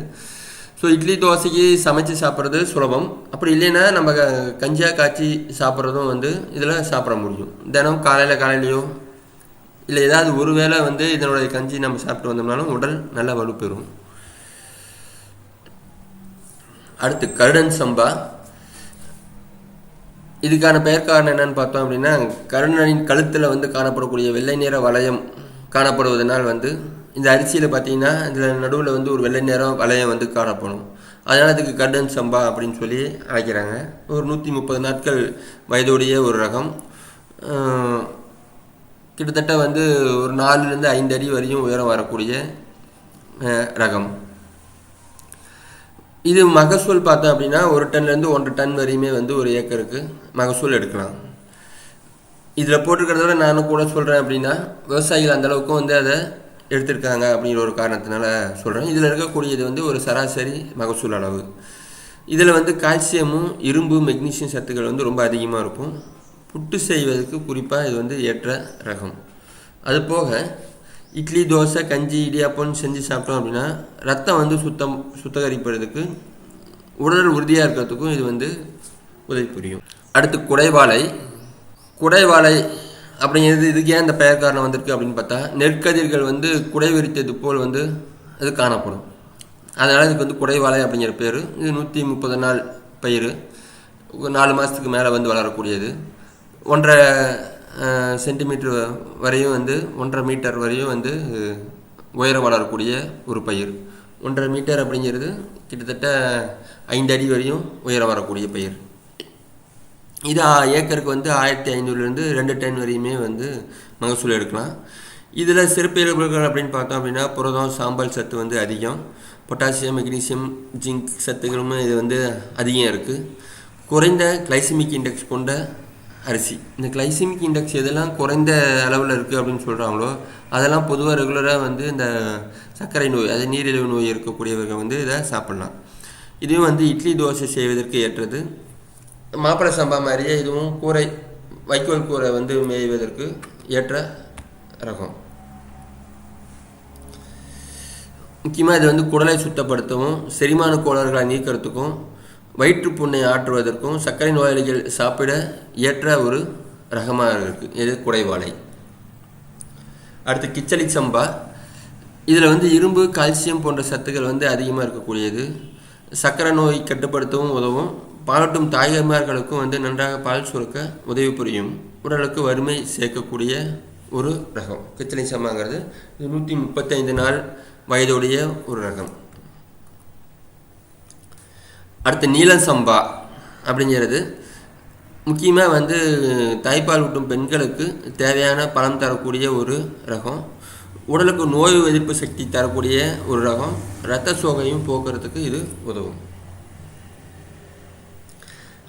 ஸோ இட்லி, தோசைக்கு சமைச்சு சாப்பிட்றது சுலபம். அப்படி இல்லைன்னா நம்ம கஞ்சியாக காய்ச்சி சாப்பிட்றதும் வந்து இதில் சாப்பிட முடியும். தினம் காலையிலையோ இல்லை ஏதாவது ஒரு வேளை வந்து இதனுடைய கஞ்சி நம்ம சாப்பிட்டு வந்தோம்னாலும் உடல் நல்லா வலுப்பெறும். அடுத்து கருடன் சம்பா. இதுக்கான பெயர் காரணம் என்னன்னு பார்த்தோம் அப்படின்னா கருடனின் கழுத்தில் வந்து காணப்படக்கூடிய வெள்ளை நிற வளையம் காணப்படுவதனால் வந்து இந்த அரிசியில் பார்த்தீங்கன்னா இதில் நடுவில் வந்து ஒரு வெள்ளை நிறம் வளையம் வந்து காணப்படும். அதனால் இதுக்கு கருடன் சம்பா அப்படின்னு சொல்லி அழைக்கிறாங்க. ஒரு 130 நாட்கள் வயதுடைய ஒரு ரகம். கிட்டத்தட்ட வந்து ஒரு 4லேருந்து 5 அடி வரையும் உயரம் வரக்கூடிய ரகம். இது மகசூல் பார்த்தோம் அப்படின்னா 1 டன்லேருந்து 1.5 டன் வரையுமே வந்து ஒரு ஏக்கருக்கு மகசூல் எடுக்கலாம். இதில் போட்டிருக்கிறத விட நானும் கூட சொல்கிறேன் அப்படின்னா விவசாயிகள் அந்தளவுக்கும் வந்து அதை எடுத்திருக்காங்க அப்படிங்கிற ஒரு காரணத்தினால சொல்கிறேன். இதில் இருக்கக்கூடியது வந்து ஒரு சராசரி மகசூல் அளவு. இதில் வந்து கால்சியமும் இரும்பு மெக்னீசியம் சத்துக்கள் வந்து ரொம்ப அதிகமாக இருக்கும். புட்டு செய்வதற்கு குறிப்பாக இது வந்து ஏற்ற ரகம். அதுபோக இட்லி, தோசை, கஞ்சி, இடியாப்பம் செஞ்சு சாப்பிட்டோம் அப்படின்னா ரத்தம் வந்து சுத்தகரிப்பதற்கு, உடல் உறுதியாக இருக்கிறதுக்கும் இது வந்து உதவி புரியும். அடுத்து குடைவாழை. குடைவாழை அப்படிங்கிறது இதுக்கு ஏன் இந்த பெயர் காரணம் வந்திருக்கு அப்படின்னு பார்த்தா, நெற்கதிர்கள் வந்து குடை விரித்தது போல் வந்து அது காணப்படும். அதனால் இதுக்கு வந்து குடைவாழை அப்படிங்கிற பேர். இது 130 நாள் பயிர், 4 மாதத்துக்கு மேலே வந்து வளரக்கூடியது. 1.5 சென்டிமீட்டர் வரையும் வந்து 1.5 மீட்டர் வரையும் வந்து உயரம் வளரக்கூடிய ஒரு பயிர். 1.5 மீட்டர் அப்படிங்கிறது கிட்டத்தட்ட 5 அடி வரையும் உயரம் வரக்கூடிய பயிர். இது ஏக்கருக்கு வந்து 1500லேருந்து 2 டன் வரையுமே வந்து மகசூல் எடுக்கலாம். இதில் சிறப்பியல்புகள் அப்படின்னு பார்த்தோம் அப்படின்னா புரதம், சாம்பல் சத்து வந்து அதிகம். பொட்டாசியம், மெக்னீசியம், ஜிங்க் சத்துக்களுமே இது வந்து அதிகம் இருக்குது. குறைந்த கிளைசிமிக் இண்டெக்ஸ் கொண்ட அரிசி. இந்த கிளைசிமிக் இண்டெக்ஸ் எதெல்லாம் குறைந்த அளவில் இருக்குது அப்படின்னு சொல்கிறாங்களோ அதெல்லாம் பொதுவாக ரெகுலராக வந்து இந்த சர்க்கரை நோய், அது நீரிழிவு நோய் இருக்கக்கூடியவர்கள் வந்து இதை சாப்பிட்லாம். இதுவும் வந்து இட்லி, தோசை செய்வதற்கு ஏற்றது. மாப்பிள்ளை சம்பா மாதிரியே இதுவும் கூரை, வைக்கோல் கூரை வந்து மேய்வதற்கு ஏற்ற ரகம். முக்கியமாக இது வந்து குடலை சுத்தப்படுத்தவும், செரிமான கோளாறுகளை நீக்கிறதுக்கும், வயிற்றுப்புண்ணை ஆற்றுவதற்கும், சர்க்கரை நோயாளிகள் சாப்பிட ஏற்ற ஒரு ரகமாக இருக்குது இது குடைவாழை. அடுத்து கிச்சலி சம்பா. இதில் வந்து இரும்பு, கால்சியம் போன்ற சத்துக்கள் வந்து அதிகமாக இருக்கக்கூடியது. சர்க்கரை நோய் கட்டுப்படுத்தவும் உதவும். பாலூட்டும் தாய்மார்களுக்கும் வந்து நன்றாக பால் சுரக்க உதவி புரியும். உடலுக்கு வறுமை சேர்க்கக்கூடிய ஒரு ரகம் கிச்சலி சம்பாங்கிறது. இது 135 நாள் வயதுடைய ஒரு ரகம். அடுத்து நீலம் சம்பா அப்படிங்கிறது முக்கியமாக வந்து தாய்ப்பால் ஊட்டும் பெண்களுக்கு தேவையான பலம் தரக்கூடிய ஒரு ரகம். உடலுக்கு நோய் எதிர்ப்பு சக்தி தரக்கூடிய ஒரு ரகம். இரத்த சோகையும் போக்குறதுக்கு இது உதவும்.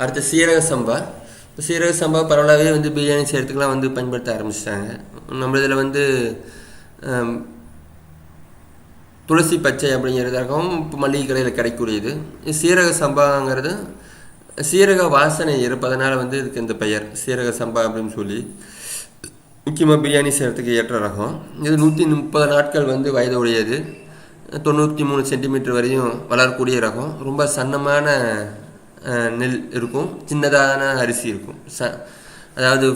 அடுத்து சீரக சம்பா. சீரக சம்பா பரவலாகவே வந்து பிரியாணி செய்கிறதுக்கெலாம் வந்து பயன்படுத்த ஆரம்பிச்சிட்டாங்க. நம்ம இதில் வந்து துளசி பச்சை அப்படிங்கிறது ரகம் இப்போ மளிகை கடையில் கிடைக்கக்கூடியது. சீரக சம்பாங்கிறது சீரக வாசனை இருப்பதனால வந்து இதுக்கு இந்த பெயர் சீரக சம்பா அப்படின்னு சொல்லி. முக்கியமாக பிரியாணி செய்கிறதுக்கு ஏற்ற ரகம். இது 130 நாட்கள் வந்து வயது உடையது. 93 சென்டிமீட்டர் வரையும் வளரக்கூடிய ரகம். ரொம்ப சன்னமான நெல் இருக்கும், சின்னதான அரிசி இருக்கும். அதாவது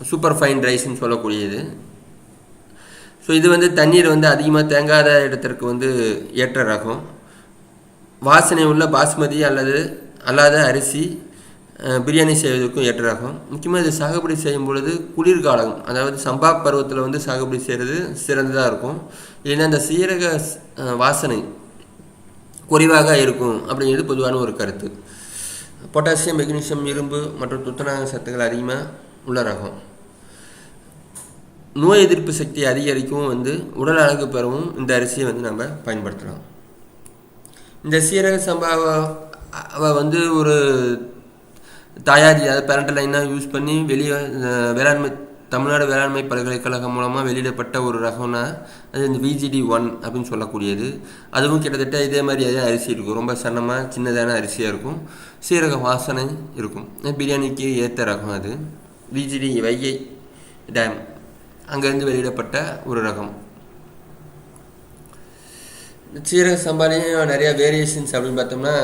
சூப்பர் ஃபைன் ரைஸ்ன்னு சொல்லக்கூடியது. ஸோ இது வந்து தண்ணீர் வந்து அதிகமாக தேங்காத இடத்திற்கு வந்து ஏற்ற ரகம். வாசனை உள்ள பாஸ்மதி அல்லாத அரிசி பிரியாணி செய்வதற்கும் ஏற்ற ரகம். முக்கியமாக இது சாகுபடி செய்யும் பொழுது குளிர்காலம், அதாவது சம்பா பருவத்தில் வந்து சாகுபடி செய்கிறது சிறந்ததாக இருக்கும். இல்லைன்னா அந்த சீரக வாசனை குறைவாக இருக்கும் அப்படிங்கிறது பொதுவான ஒரு கருத்து. பொட்டாசியம், மெக்னீசியம், இரும்பு மற்றும் துத்தநாக சத்துக்கள் அதிகமாக உள்ள ரகம். நோய் எதிர்ப்பு சக்தி அதிகரிக்கவும் வந்து உடல் அழகு பெறவும் இந்த அரிசியை வந்து நம்ம பயன்படுத்தலாம். இந்த சீரக சம்பாவை வந்து ஒரு தாயாதி, அதாவது பேரண்டல் லைனாக யூஸ் பண்ணி வெளியே தமிழ்நாடு வேளாண்மை பல்கலைக்கழகம் மூலமாக வெளியிடப்பட்ட ஒரு ரகம்னா அது இந்த VGD1 அப்படின்னு சொல்லக்கூடியது. அதுவும் கிட்டத்தட்ட இதே மாதிரி அதே அரிசி இருக்கும். ரொம்ப சன்னமாக சின்னதான அரிசியாக இருக்கும். சீரக வாசனை இருக்கும். பிரியாணிக்கு ஏற்ற ரகம் அது. VGD வைகை டேம் அங்கேருந்து வெளியிடப்பட்ட ஒரு ரகம். சீரக சம்பாலையும் நிறையா வேரியேஷன்ஸ் அப்படின்னு பார்த்தோம்னா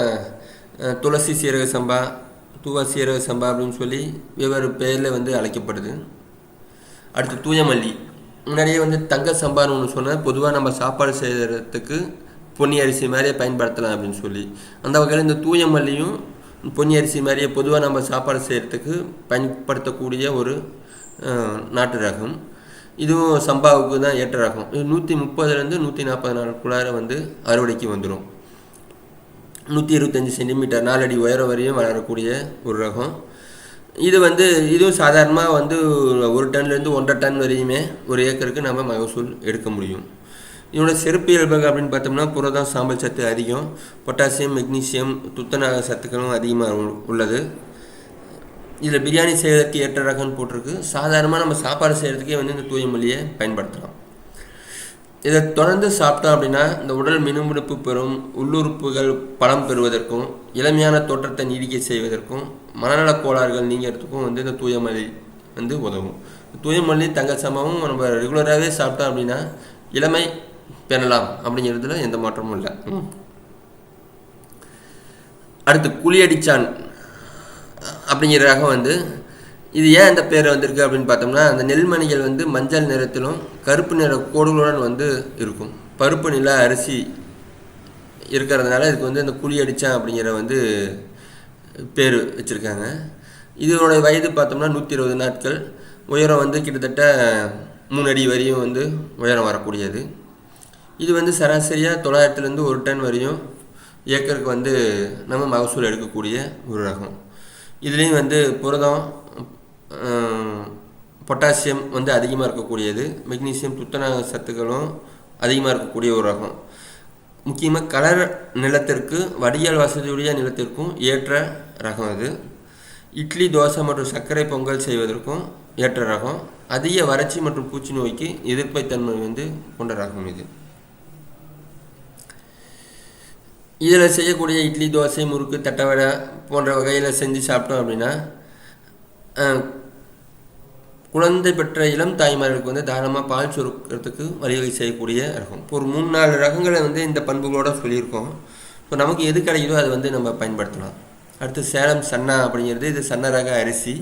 துளசி சீரக சம்பா, தூவா சீரக சம்பா அப்படின்னு சொல்லி வெவ்வேறு பெயரில் வந்து அழைக்கப்படுது. அடுத்து தூயமல்லி. முன்னாடியே வந்து தங்க சம்பான்னு ஒன்று சொன்னால் பொதுவாக நம்ம சாப்பாடு செய்கிறதுக்கு பொன்னி அரிசி மாதிரியே பயன்படுத்தலாம் அப்படின்னு சொல்லி, அந்த வகையில் இந்த தூயமல்லியும் பொன்னி அரிசி மாதிரியே பொதுவாக நம்ம சாப்பாடு செய்கிறதுக்கு பயன்படுத்தக்கூடிய ஒரு நாட்டு ரகம். இதுவும் சம்பாவுக்கு தான் ஏற்ற ரகம். இது 130லேருந்து 140 நாளுக்குள்ளார வந்து அறுவடைக்கு வந்துடும். 125 சென்டிமீட்டர் 4 அடி உயரம் வரையும் வளரக்கூடிய ஒரு ரகம். இது வந்து இதுவும் சாதாரணமாக வந்து 1 டன்லேருந்து 1.5 டன் வரையுமே ஒரு ஏக்கருக்கு நம்ம மகசூல் எடுக்க முடியும். இதோட சிறப்பியல்புகள் அப்படின்னு பார்த்தோம்னா புரதம், சாம்பல் சத்து அதிகம். பொட்டாசியம், மெக்னீசியம், துத்தநாக சத்துக்களும் அதிகமாக உள்ளது. இதில் பிரியாணி செய்வதற்கு ஏற்ற ரகம்னு போட்டிருக்கு. சாதாரணமாக நம்ம சாப்பாடு செய்கிறதுக்கே வந்து இந்த தூயமல்லியை பயன்படுத்தலாம். இதை தொடர்ந்து சாப்பிட்டோம் அப்படின்னா இந்த உடல் மினுமினுப்பு பெறும், உள்ளுறுப்புகள் பலம் பெறுவதற்கும், இளமையான தோற்றத்தை நீடிக்க செய்வதற்கும், மனநலக் கோளாறுகள் நீங்கிறதுக்கும் வந்து இந்த தூயமல்லி வந்து உதவும். தூயமல்லி தங்க சம்பவம் நம்ம ரெகுலராகவே சாப்பிட்டோம் அப்படின்னா இளமை பெறலாம் அப்படிங்கிறதுல எந்த மாற்றமும் இல்லை. அடுத்து குழியடிச்சான் அப்படிங்கிற ரகம் வந்து இது ஏன் அந்த பேர் வந்திருக்கு அப்படின்னு பார்த்தோம்னா, அந்த நெல்மணிகள் வந்து மஞ்சள் நிறத்திலும் கருப்பு நிற கோடுகளுடன் வந்து இருக்கும். பருப்பு நில அரிசி இருக்கிறதுனால இதுக்கு வந்து அந்த குழியடிச்சான் அப்படிங்கிற வந்து பேர் வச்சுருக்காங்க. இதனுடைய வயது பார்த்தோம்னா 120 நாட்கள், உயரம் வந்து கிட்டத்தட்ட 3 அடி வரையும் வந்து உயரம் வரக்கூடியது. இது வந்து சராசரியாக 900லேருந்து 1 டன் வரையும் ஏக்கருக்கு வந்து நம்ம மகசூல் எடுக்கக்கூடிய ஒரு ரகம். இதுலேயும் வந்து புரதம், பொட்டாசியம் வந்து அதிகமாக இருக்கக்கூடியது, மெக்னீசியம், துத்தநாக சத்துக்களும் அதிகமாக இருக்கக்கூடிய ஒரு ரகம். முக்கியமாக கலர் நிலத்திற்கு, வடிகால் வசதியுடைய நிலத்திற்கும் ஏற்ற ரகம் இது. இட்லி, தோசை மற்றும் சர்க்கரை பொங்கல் செய்வதற்கும் ஏற்ற ரகம். அதிக வறட்சி மற்றும் பூச்சி நோய்க்கு எதிர்ப்பைத்தன்மை வந்து கொண்ட ரகம் இது. இதில் செய்யக்கூடிய இட்லி, தோசை, முறுக்கு, தட்டவடை போன்ற வகையில் செஞ்சு சாப்பிட்டோம் அப்படின்னா குழந்தை பெற்ற இளம் தாய்மார்களுக்கு வந்து தாராளமாக பால் சுருக்கிறதுக்கு வழிவகை செய்யக்கூடிய ரகம். இப்போ ஒரு 3-4 ரகங்களை வந்து இந்த பண்புகளோடு சொல்லியிருக்கோம். இப்போ நமக்கு எது கிடைக்குதோ அதை வந்து நம்ம பயன்படுத்தலாம். அடுத்து சேலம் சன்னா அப்படிங்கிறது, இது சன்ன ரக அரிசி.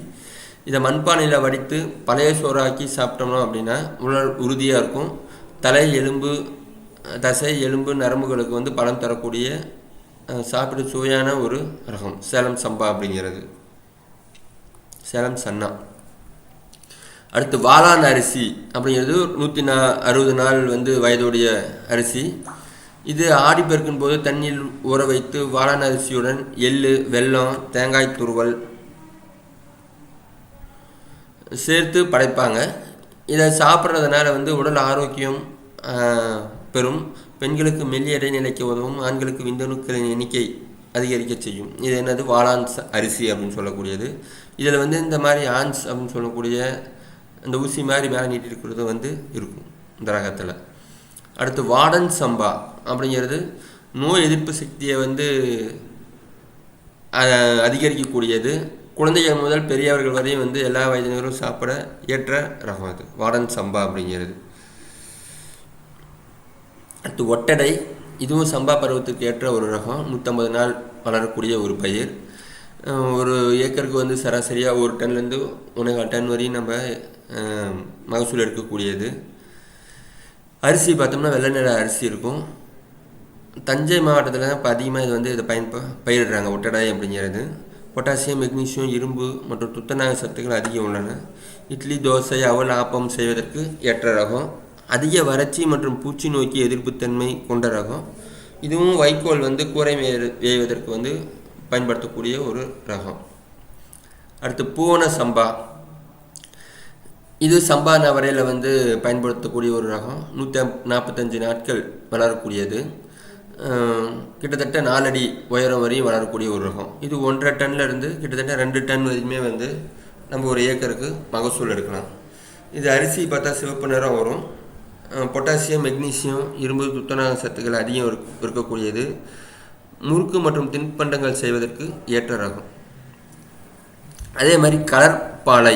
இதை மண்பானையில் வடித்து பழைய சோறாக்கி சாப்பிட்டோம்னா அப்படின்னா உடல் உறுதியாக இருக்கும். தலை, எலும்பு, தசை, எலும்பு, நரம்புகளுக்கு வந்து பலம் தரக்கூடிய சாப்பிட சுவையான ஒரு ரகம் சேலம் சம்பா அப்படிங்கிறது, சேலம் சன்னா. அடுத்து வாளான் அரிசி அப்படிங்கிறது 160 நாள் வந்து வயதுடைய அரிசி. இது ஆடிப்பெருக்கும் போது தண்ணீர் ஊற வைத்து வாளான் அரிசியுடன் எள்ளு, வெல்லம், தேங்காய் துருவல் சேர்த்து படைப்பாங்க. இதை சாப்பிட்றதுனால வந்து உடல் ஆரோக்கியம் பெறும். பெண்களுக்கு மெல்லிய இடைநிலைக்கு உதவும். ஆண்களுக்கு விந்தணுக்களின் எண்ணிக்கை அதிகரிக்க செய்யும். இது என்னது வாளான் அரிசி அப்படின்னு சொல்லக்கூடியது. இதில் வந்து இந்த மாதிரி ஆன்ஸ் அப்படின்னு சொல்லக்கூடிய அந்த ஊசி மாதிரி மேலே நீட்டிருக்கிறது வந்து இருக்கும் இந்த ரகத்தில். அடுத்து வாடன் சம்பா அப்படிங்கிறது நோய் எதிர்ப்பு சக்தியை வந்து அதிகரிக்கக்கூடியது. குழந்தைகள் முதல் பெரியவர்கள் வரையும் வந்து எல்லா வயதினரும் சாப்பிட ஏற்ற ரகம் அது வாடன் சம்பா அப்படிங்கிறது. அடுத்து ஒட்டடை, இதுவும் சம்பா பருவத்துக்கு ஏற்ற ஒரு ரகம். 150 நாள் வளரக்கூடிய ஒரு பயிர். ஒரு ஏக்கருக்கு வந்து சராசரியாக 1 டன்லேருந்து 1.25 டன் வரையும் நம்ம மகசூல் எடுக்கக்கூடியது. அரிசி பார்த்தோம்னா வெள்ளை நிற அரிசி இருக்கும். தஞ்சை மாவட்டத்தில் இப்போ அதிகமாக இது வந்து இதை பயிரிடுறாங்க ஒட்டடை அப்படிங்கிறது. பொட்டாசியம், மெக்னீசியம், இரும்பு மற்றும் துத்தநாக சத்துக்கள் அதிகம் உள்ளன. இட்லி, தோசை, அவல், ஆப்பம் செய்வதற்கு ஏற்ற ரகம். அதிக வறட்சி மற்றும் பூச்சி நோய்க்கு எதிர்ப்புத்தன்மை கொண்ட ரகம். இதுவும் வைக்கோல் வந்து கூரை வேய்வதற்கு வந்து பயன்படுத்தக்கூடிய ஒரு ரகம். அடுத்து பூவன சம்பா, இது சம்பா நவரையில் வந்து பயன்படுத்தக்கூடிய ஒரு ரகம். 145 நாட்கள் வளரக்கூடியது. கிட்டத்தட்ட 4 அடி உயரம் வரையும் வளரக்கூடிய ஒரு ரகம். இது 1.5 டன்லேருந்து கிட்டத்தட்ட 2 டன் வரையுமே வந்து நம்ம ஒரு ஏக்கருக்கு மகசூல் எடுக்கலாம். இது அரிசி பார்த்தா சிவப்பு நிறம் வரும். பொட்டாசியம், மெக்னீசியம், இரும்பு, துத்தநாக சத்துக்கள் அதிகம் இருக்கக்கூடியது. முறுக்கு மற்றும் தின்பண்டங்கள் செய்வதற்கு ஏற்ற ரகம். அதே மாதிரி கலர்பாலை,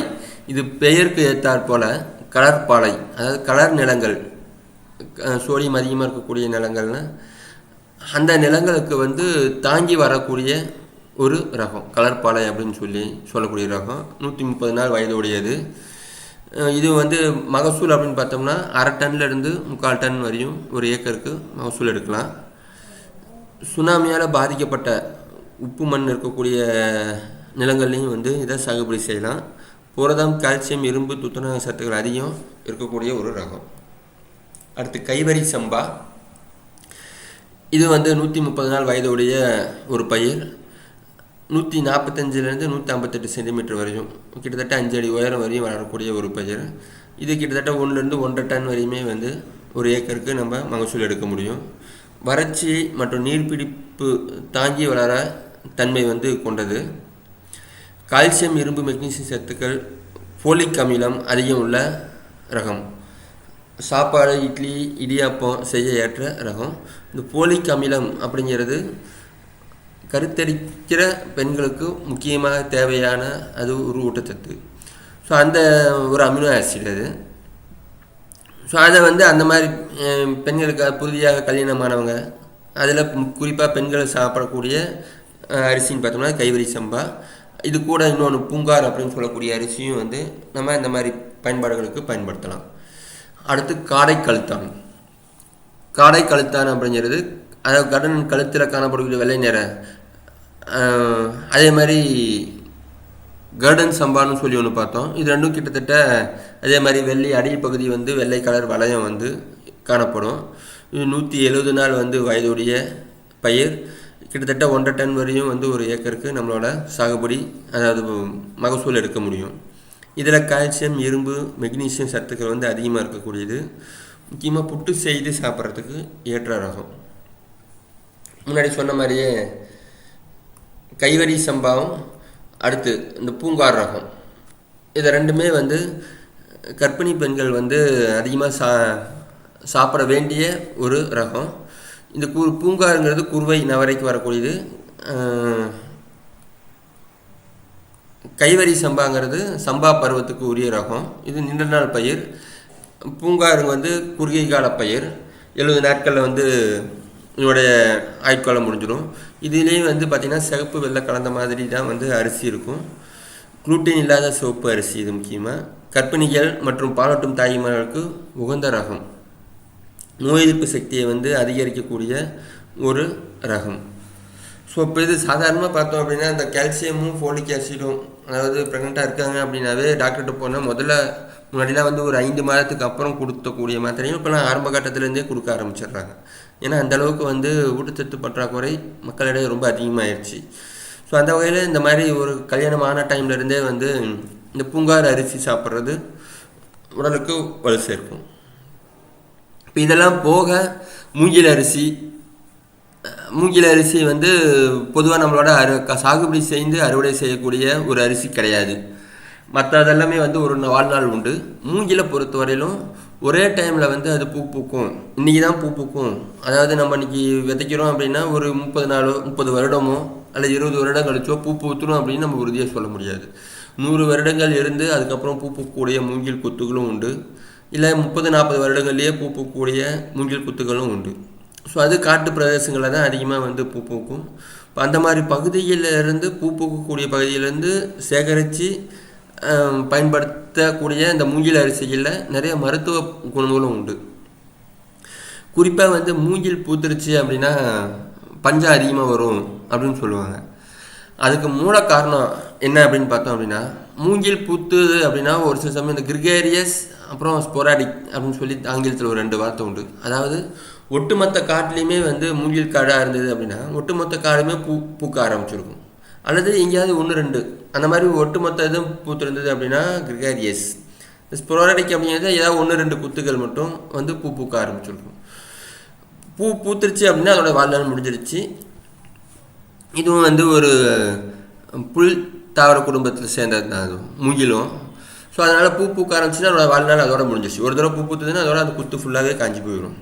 இது பெயருக்கு ஏற்றாற் போல் கலர்பாலை, அதாவது கலர் நிலங்கள், சோடியம் அதிகமாக இருக்கக்கூடிய நிலங்கள்னா அந்த நிலங்களுக்கு வந்து தாங்கி வரக்கூடிய ஒரு ரகம் கலர்பாலை அப்படின்னு சொல்லக்கூடிய ரகம். 130 நாள் வயதுடையது. இது வந்து மகசூல் அப்படின்னு பார்த்தோம்னா 1/2 டன்லேருந்து 3/4 டன் வரையும் ஒரு ஏக்கருக்கு மகசூல் எடுக்கலாம். சுனாமியால் பாதிக்கப்பட்ட உப்பு மண் இருக்கக்கூடிய நிலங்கள்லையும் வந்து இதை சாகுபடி செய்யலாம். புரதம், கால்சியம், இரும்பு, துத்தநாக சத்துக்கள் அதிகம் இருக்கக்கூடிய ஒரு ரகம். அடுத்து கைவரி சம்பா, இது வந்து 130 நாள் வயதுடைய ஒரு பயிர். 145லேருந்து 158 சென்டிமீட்டர் வரையும் கிட்டத்தட்ட 5 அடி உயரம் வரையும் வளரக்கூடிய ஒரு பயிர். இது கிட்டத்தட்ட 1லேருந்து 1.5 டன் வரையுமே வந்து ஒரு ஏக்கருக்கு நம்ம மகசூல் எடுக்க முடியும். வறட்சி மற்றும் நீர்பிடிப்பு தாங்கி வளர தன்மை வந்து கொண்டது. கால்சியம், இரும்பு, மெக்னீசியம் சத்துக்கள், ஃபோலிக் அமிலம் அதிகம் உள்ள ரகம். சாப்பாடு, இட்லி, இடியாப்பம் செய்ய ஏற்ற ரகம். இந்த போலிக் அமிலம் அப்படிங்கிறது கருத்தரிக்கிற பெண்களுக்கு முக்கியமாக தேவையான அது ஒரு ஊட்டச்சத்து. ஸோ அந்த ஒரு அமினோ ஆசிட் அது. ஸோ அதை வந்து அந்த மாதிரி பெண்களுக்கு புதிதாக கல்யாணமானவங்க அதில் குறிப்பாக பெண்கள் சாப்பிடக்கூடிய அரிசின்னு பார்த்தோம்னா கைவரி சம்பா. இது கூட இன்னொன்று பூங்கார் அப்படின்னு சொல்லக்கூடிய அரிசியும் வந்து நம்ம இந்த மாதிரி பயன்பாடுகளுக்கு பயன்படுத்தலாம். அடுத்து காடை கழுத்தான். காடை கழுத்தான் அப்படிங்கிறது அதாவது கடன் கழுத்தில் காணப்படக்கூடிய வெள்ளை நிற, அதே மாதிரி கர்டன் சம்பான்னு சொல்லி ஒன்று பார்த்தோம். இது ரெண்டும் கிட்டத்தட்ட அதே மாதிரி வெள்ளை அடியில் பகுதி வந்து வெள்ளை கலர் வளையம் வந்து காணப்படும். இது 170 நாள் வந்து வயதுடைய பயிர். கிட்டத்தட்ட 1.5 டன் வரையும் வந்து ஒரு ஏக்கருக்கு நம்மளோட சாகுபடி அதாவது மகசூல் எடுக்க முடியும். இதில் கால்சியம், இரும்பு, மெக்னீசியம் சத்துக்கள் வந்து அதிகமாக இருக்கக்கூடியது. முக்கியமாக புட்டு செய்து சாப்பிட்றதுக்கு ஏற்ற ரகம். முன்னாடி சொன்ன மாதிரியே கைவரி சம்பாவும் அடுத்து இந்த பூங்கார் ரகம், இதை ரெண்டுமே வந்து கர்ப்பிணி பெண்கள் வந்து அதிகமாக சாப்பிட வேண்டிய ஒரு ரகம். இந்த பூங்காருங்கிறது குருவை நவரைக்கு வரக்கூடியது. கைவரி சம்பாங்கிறது சம்பா பருவத்துக்கு உரிய ரகம். இது நீண்ட நாள் பயிர். பூங்காருங்க வந்து குறுகிய கால பயிர். 70 நாட்களில் வந்து இதோடைய ஆயுட்காலம் முடிஞ்சிடும். இதுலேயும் வந்து பார்த்திங்கன்னா சிகப்பு வெள்ளை கலந்த மாதிரி தான் வந்து அரிசி இருக்கும். குளூட்டின் இல்லாத சிவப்பு அரிசி. இது முக்கியமாக கர்ப்பிணிகள் மற்றும் பாலூட்டும் தாய்மார்களுக்கு உகந்த ரகம். நோய் எதிர்ப்பு சக்தியை வந்து அதிகரிக்கக்கூடிய ஒரு ரகம். ஸோ இப்போ இது சாதாரணமாக பார்த்தோம் அப்படின்னா இந்த கால்சியமும் ஃபோலிக் ஆசிடும், அதாவது ப்ரெக்னெண்ட்டாக இருக்காங்க அப்படின்னாவே டாக்டர்கிட்ட போனால் முன்னாடிலாம் வந்து ஒரு 5 மாதத்துக்கு அப்புறம் கொடுக்கக்கூடிய மாத்திரையும் இப்போலாம் ஆரம்ப கட்டத்திலேருந்தே கொடுக்க ஆரம்பிச்சிடுறாங்க. ஏன்னா அந்தளவுக்கு வந்து ஊட்டச்சத்து பற்றாக்குறை மக்களிடையே ரொம்ப அதிகமாகிடுச்சு. ஸோ அந்த வகையில் இந்த மாதிரி ஒரு கல்யாணமான டைம்லேருந்தே வந்து இந்த பூங்கார் அரிசி சாப்பிட்றது உடலுக்கு வலு சேர்க்கும். இப்போ இதெல்லாம் போக மூங்கில் அரிசி வந்து பொதுவாக நம்மளோட சாகுபடி செய்து அறுவடை செய்யக்கூடிய ஒரு அரிசி கிடையாது. மற்றதெல்லாமே வந்து ஒரு வாழ்நாள் உண்டு. மூங்கிலை பொறுத்தவரையிலும் ஒரே டைமில் வந்து அது பூ பூக்கும். இன்றைக்கி தான் பூ பூக்கும். அதாவது நம்ம இன்றைக்கி விதைக்கிறோம் அப்படின்னா ஒரு 30 வருடமோ அல்லது 20 வருடம் கழிச்சோ பூ பூத்துரும் அப்படின்னு நம்ம உறுதியாக சொல்ல முடியாது. 100 வருடங்கள் இருந்து அதுக்கப்புறம் பூ பூக்கக்கூடிய மூங்கில் குத்துகளும் உண்டு. இல்லை 30-40 வருடங்கள்லேயே பூ பூக்கக்கூடிய மூங்கில் குத்துகளும் உண்டு. ஸோ அது காட்டு பிரதேசங்களில் தான் அதிகமாக வந்து பூ பூக்கும். இப்போ அந்த மாதிரி பகுதியிலேருந்து பூ பூக்கக்கூடிய பகுதியிலேருந்து சேகரித்து பயன்படுத்தக்கூடிய இந்த மூங்கில் அரிசிகளில் நிறைய மருத்துவ குணங்களும் உண்டு. குறிப்பாக வந்து மூங்கில் பூத்துருச்சு அப்படின்னா பஞ்சம் அதிகமாக வரும் அப்படின்னு சொல்லுவாங்க. அதுக்கு மூல காரணம் என்ன அப்படின்னு பார்த்தோம் அப்படின்னா, மூங்கில் பூத்துது அப்படின்னா ஒரு சில சமயம் இந்த கிரிகேரியஸ் அப்புறம் ஸ்பொராடிக் அப்படின்னு சொல்லி ஆங்கிலத்தில் ஒரு 2 வார்த்தை உண்டு. அதாவது ஒட்டுமொத்த காட்டிலையுமே வந்து மூங்கில் காடாக இருந்தது அப்படின்னா ஒட்டுமொத்த காடுமே பூக்க ஆரம்பிச்சிருக்கும். அல்லது எங்கேயாவது 1-2 அந்த மாதிரி ஒட்டுமொத்த இதுவும் பூத்துருந்தது அப்படின்னா கிரிகாரியஸ். ஸ்பொராடிக் அப்படிங்கிறது ஏதாவது 1-2 குத்துகள் மட்டும் வந்து பூக்க ஆரம்பிச்சிருக்கும். பூத்துருச்சு அப்படின்னா அதோட வாழ்நாள் முடிஞ்சிருச்சு. இதுவும் வந்து ஒரு புல் தாவர குடும்பத்தில் சேர்ந்தது தான் அதுவும் மூங்கிலும். ஸோ அதனால் பூக்க ஆரம்பிச்சுன்னா அதோட வாழ்நாள் அதோட முடிஞ்சிருச்சு. ஒரு தடவை பூத்துதுன்னா அதோட அந்த குத்து ஃபுல்லாகவே காஞ்சி போயிடும்.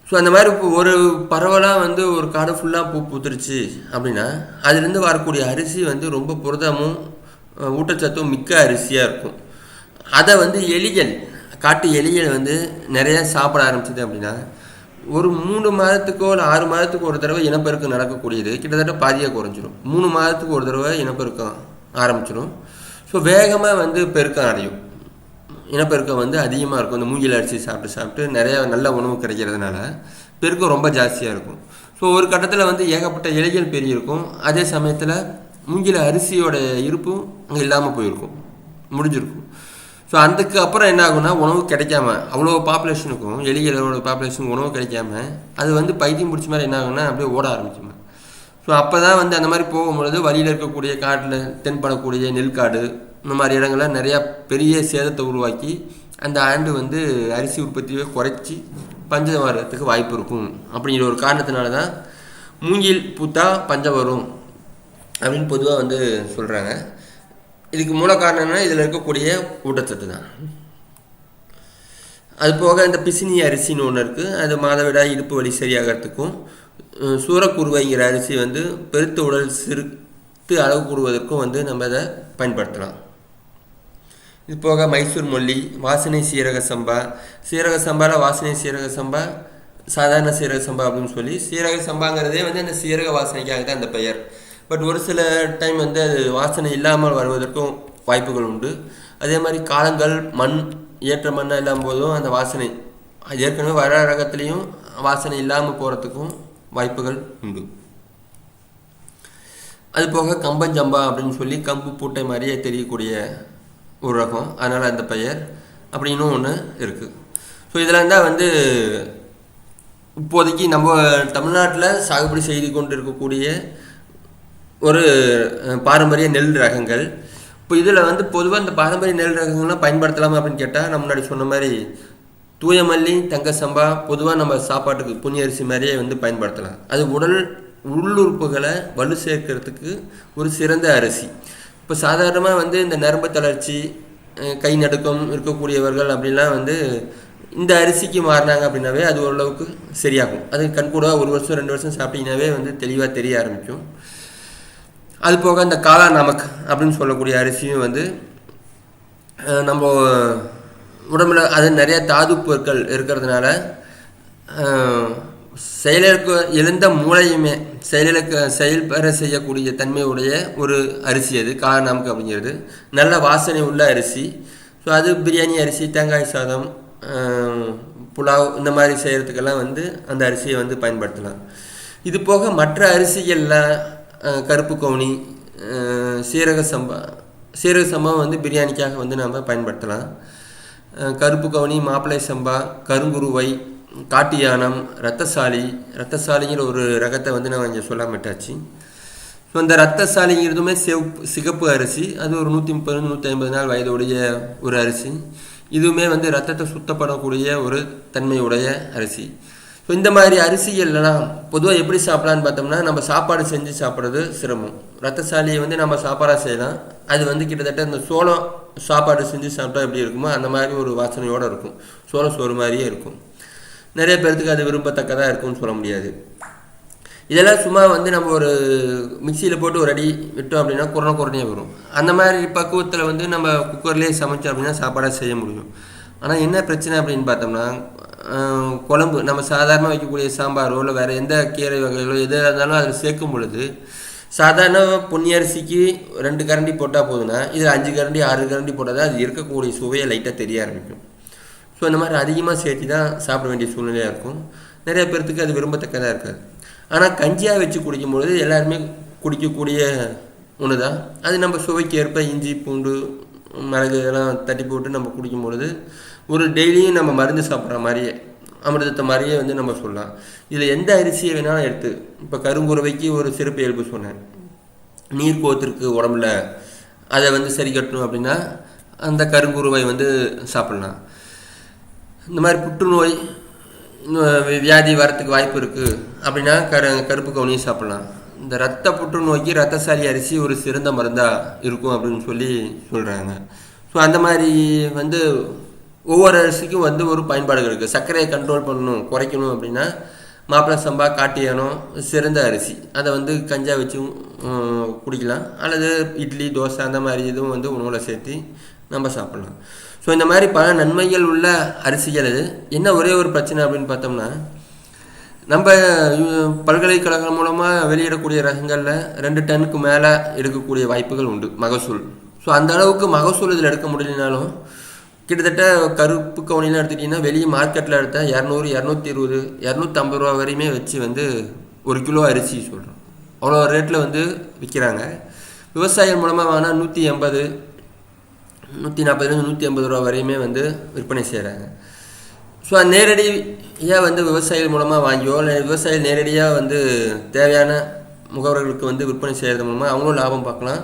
ஸோ அந்த மாதிரி ஒரு பரவலாக வந்து ஒரு காடு ஃபுல்லாக பூத்துருச்சு அப்படின்னா அதுலேருந்து வரக்கூடிய அரிசி வந்து ரொம்ப புரதமும் ஊட்டச்சத்தும் மிக்க அரிசியாக இருக்கும். அதை வந்து காட்டு எலிகள் வந்து நிறையா சாப்பிட ஆரம்பிச்சிது அப்படின்னா ஒரு 3 மாதத்துக்கோ இல்லை 6 மாதத்துக்கு ஒரு தடவை இனப்பெருக்கம் நடக்கக்கூடியது கிட்டத்தட்ட பாதியாக குறைஞ்சிடும். 3 மாதத்துக்கு ஒரு தடவை இனப்பெருக்கம் ஆரம்பிச்சிடும். ஸோ வேகமாக வந்து பெருக்கம் அடையும். இனப்பெருக்கம் வந்து அதிகமாக இருக்கும். இந்த மூங்கில் அரிசி சாப்பிட்டு நிறைய நல்ல உணவு கிடைக்கிறதுனால பெருக்கம் ரொம்ப ஜாஸ்தியாக இருக்கும். ஸோ ஒரு கட்டத்தில் வந்து ஏகப்பட்ட இலைகள் பெருகிருக்கும். அதே சமயத்தில் மூங்கில் அரிசியோட இருப்பும் அங்கே இல்லாமல் போயிருக்கும், முடிஞ்சிருக்கும். ஸோ அதுக்கு அப்புறம் என்ன ஆகும்னா உணவு கிடைக்காம அவ்வளோ பாப்புலேஷனுக்கும் எலிகளோட பாப்புலேஷனுக்கு உணவு கிடைக்காம அது வந்து பைத்தியம் பிடிச்ச மாதிரி என்ன ஆகும்னா அப்படியே ஓட ஆரம்பிக்குமா. ஸோ அப்போ தான் வந்து அந்த மாதிரி போகும்பொழுது வழியில் இருக்கக்கூடிய காட்டில் தென்படக்கூடிய நெல்காடு இந்த மாதிரி இடங்கள்லாம் நிறையா பெரிய சேதத்தை உருவாக்கி அந்த ஆண்டு வந்து அரிசி உற்பத்தியை குறைச்சி பஞ்சம் வர்றதுக்கு வாய்ப்பு இருக்கும். அப்படிங்கிற ஒரு காரணத்தினால தான் மூங்கில் பூத்தா பஞ்சம் வரும் அப்படின்னு பொதுவாக வந்து சொல்கிறாங்க. இதுக்கு மூல காரணம் என்னன்னா இதில் இருக்கக்கூடிய ஊட்டச்சத்து தான். அது போக இந்த பிசினி அரிசின்னு ஒன்று இருக்குது, அது மாதவிடாய் இடுப்பு வலி சரியாகிறதுக்கும். சூரக்குருவைங்கிற அரிசி வந்து பெருத்த உடல் சிறுத்து அளவு கூடுவதற்கும் வந்து நம்ம அதை பயன்படுத்தலாம். இது போக மைசூர் மல்லி, வாசனை சீரக சம்பா. சீரக சம்பாவில் வாசனை சீரக சம்பா, சாதாரண சீரக சம்பா அப்படின்னு சொல்லி, சீரக சம்பாங்கிறதே வந்து அந்த சீரக வாசனைக்காக தான் அந்த பெயர். பட் ஒரு சில டைம் வந்து அது வாசனை இல்லாமல் வருவதற்கும் வாய்ப்புகள் உண்டு. அதே மாதிரி காலங்கள் மண் ஏற்ற மண்ணாக இல்லாமல் போதும் அந்த வாசனை ஏற்கனவே வர ரகத்துலேயும் வாசனை இல்லாமல் போகிறதுக்கும் வாய்ப்புகள் உண்டு. அது போக கம்பஞ்சம்பா அப்படின்னு சொல்லி கம்பு பூட்டை மாதிரியே தெரியக்கூடிய ஒரு ரகம், அதனால் அந்த பெயர் அப்படின்னு ஒன்று இருக்குது. ஸோ இதெல்லாம் தான் வந்து இப்போதைக்கு நம்ம தமிழ்நாட்டில் சாகுபடி செய்து கொண்டு இருக்கக்கூடிய ஒரு பாரம்பரிய நெல் ரகங்கள். இப்போ இதில் வந்து பொதுவாக இந்த பாரம்பரிய நெல் ரகங்கள்லாம் பயன்படுத்தலாமா அப்படின்னு கேட்டால், நம்ம முன்னாடி சொன்ன மாதிரி தூயமல்லி, தங்க சம்பா பொதுவாக நம்ம சாப்பாட்டுக்கு புண்ணிய அரிசி மாதிரியே வந்து பயன்படுத்தலாம். அது உள்ளுறுப்புகளை வலு சேர்க்கறதுக்கு ஒரு சிறந்த அரிசி. இப்போ சாதாரணமாக வந்து இந்த நரம்பு தளர்ச்சி, கை நடுக்கம் இருக்கக்கூடியவர்கள் அப்படின்லாம் வந்து இந்த அரிசிக்கு மாறினாங்க அப்படின்னாவே அது ஓரளவுக்கு சரியாகும். அது கண்கூட 1 வருஷம் 2 வருஷம் சாப்பிட்டீங்கன்னாவே வந்து தெளிவாக தெரிய ஆரம்பிக்கும். அது போக இந்த காளா நமக் அப்படின்னு சொல்லக்கூடிய அரிசியும் வந்து நம்ம உடம்புல அது நிறைய தாது பொருட்கள் இருக்கிறதுனால செயலுக்கு எழுந்த மூளையுமே செயல்பெற செய்யக்கூடிய தன்மையுடைய ஒரு அரிசி அது காளா நமக் அப்படிங்கிறது. நல்ல வாசனை உள்ள அரிசி. ஸோ அது பிரியாணி அரிசி, தேங்காய் சாதம், புலாவ் இந்த மாதிரி செய்கிறதுக்கெல்லாம் வந்து அந்த அரிசியை வந்து பயன்படுத்தலாம். இது போக மற்ற அரிசிகளில் கருப்பு கவுனி, சீரக சம்பா வந்து பிரியாணிக்காக வந்து நம்ம பயன்படுத்தலாம். கருப்பு கவுனி, மாப்பிள்ளை சம்பா, கருங்குருவை, காட்டு யானம், ரத்தசாலிங்கிற ஒரு ரகத்தை வந்து நான் இங்கே சொல்லாமட்டாச்சு. ஸோ அந்த ரத்தசாலிங்கிறதுமே சிகப்பு அரிசி. அது ஒரு 130-150 நாள் வயதுடைய ஒரு அரிசி. இதுவுமே வந்து ரத்தத்தை சுத்தப்படக்கூடிய ஒரு தன்மையுடைய அரிசி. ஸோ இந்த மாதிரி அரிசிகள்லாம் பொதுவாக எப்படி சாப்பிட்லான்னு பார்த்தோம்னா, நம்ம சாப்பாடு செஞ்சு சாப்பிட்றது சிரமம். ரத்தசாலியை வந்து நம்ம சாப்பாடாக செய்யலாம். அது வந்து கிட்டத்தட்ட இந்த சோளம் சாப்பாடு செஞ்சு சாப்பிட்டா எப்படி இருக்குமோ அந்த மாதிரி ஒரு வாசனையோடு இருக்கும். சோறு மாதிரியே இருக்கும். நிறைய பேர்த்துக்கு அது விரும்பத்தக்கதாக இருக்கும்னு சொல்ல முடியாது. இதெல்லாம் சும்மா வந்து நம்ம ஒரு மிக்சியில் போட்டு ஒரு அடி விட்டோம் அப்படின்னா குறையாக வரும். அந்த மாதிரி பக்குவத்தில் வந்து நம்ம குக்கர்லேயே சமைச்சோம் அப்படின்னா சாப்பாடாக செய்ய முடியும். ஆனால் என்ன பிரச்சனை அப்படின்னு பார்த்தோம்னா, குழம்பு நம்ம சாதாரணமாக வைக்கக்கூடிய சாம்பாரோ இல்லை வேறு எந்த கீரை வகைகளோ எதாக இருந்தாலும் அதில் சேர்க்கும் பொழுது சாதாரண பொன்னியரிசிக்கு 2 கரண்டி போட்டால் போதுன்னா இதில் 5 கரண்டி 6 கரண்டி போட்டால் தான் அது இருக்கக்கூடிய சுவையை லைட்டாக தெரிய ஆரம்பிக்கும். ஸோ இந்த மாதிரி அதிகமாக சேர்த்து தான் சாப்பிட வேண்டிய சூழ்நிலையாக இருக்கும். நிறைய பேர்த்துக்கு அது விரும்பத்தக்கதாக இருக்காது. ஆனால் கஞ்சியாக வச்சு குடிக்கும்பொழுது எல்லாருமே குடிக்கக்கூடிய ஒன்று தான். அது நம்ம சுவைக்கு ஏற்ப இஞ்சி, பூண்டு, மிளகு இதெல்லாம் தட்டி போட்டு நம்ம குடிக்கும்பொழுது ஒரு டெய்லியும் நம்ம மருந்து சாப்பிட்ற மாதிரியே அமிர்தத்தை மாதிரியே வந்து நம்ம சொல்லலாம். இதில் எந்த அரிசியை வேணாலும் எடுத்து, இப்போ கருங்குருவைக்கு ஒரு சிறப்பு இயல்பு சொன்னேன். நீர் கோத்திருக்கு உடம்புல, அதை வந்து சரி கட்டணும் அப்படின்னா அந்த கருங்குருவை வந்து சாப்பிட்லாம். இந்த மாதிரி புற்றுநோய் வியாதி வரத்துக்கு வாய்ப்பு இருக்குது அப்படின்னா கருப்பு கவுனியும் சாப்பிட்லாம். இந்த ரத்த புற்றுநோய்க்கு ரத்தசாலி அரிசி ஒரு சிறந்த மருந்தாக இருக்கும் அப்படின்னு சொல்லி சொல்கிறாங்க. ஸோ அந்த மாதிரி வந்து ஒவ்வொரு அரிசிக்கும் வந்து ஒரு பயன்பாடுகள் இருக்குது. சர்க்கரையை கண்ட்ரோல் பண்ணணும், குறைக்கணும் அப்படின்னா மாப்பிள்ளை சம்பா, காட்டு யானம் சிறந்த அரிசி. அதை வந்து கஞ்சா வச்சு குடிக்கலாம். அல்லது இட்லி, தோசை அந்த மாதிரி இதுவும் வந்து உணவில் சேர்த்து நம்ம சாப்பிட்லாம். ஸோ இந்த மாதிரி பல நன்மைகள் உள்ள அரிசிகள். அது என்ன ஒரே ஒரு பிரச்சனை அப்படின்னு பார்த்தோம்னா, நம்ம பல்கலைக்கழகம் மூலமாக வெளியிடக்கூடிய ரகங்களில் 2 டன்னுக்கு மேலே எடுக்கக்கூடிய வாய்ப்புகள் உண்டு மகசூல். ஸோ அந்த அளவுக்கு மகசூல் இதில் எடுக்க முடியலனாலும் கிட்டத்தட்ட கருப்பு கவுனிலாம் எடுத்துக்கிட்டிங்கன்னா வெளியே மார்க்கெட்டில் எடுத்தால் 200, 220, 250 ரூபா வரையுமே வச்சு வந்து 1 கிலோ அரிசி சொல்கிறோம். அவ்வளோ ரேட்டில் வந்து விற்கிறாங்க. விவசாயிகள் மூலமாக வாங்கினா 180, 140, 150 ரூபா வரையுமே வந்து விற்பனை செய்கிறாங்க. ஸோ நேரடியாக வந்து விவசாயிகள் மூலமாக வாங்கியோ இல்லை விவசாயிகள் நேரடியாக வந்து தேவையான முகவர்களுக்கு வந்து விற்பனை செய்கிறது மூலமாக அவங்களும் லாபம் பார்க்கலாம்.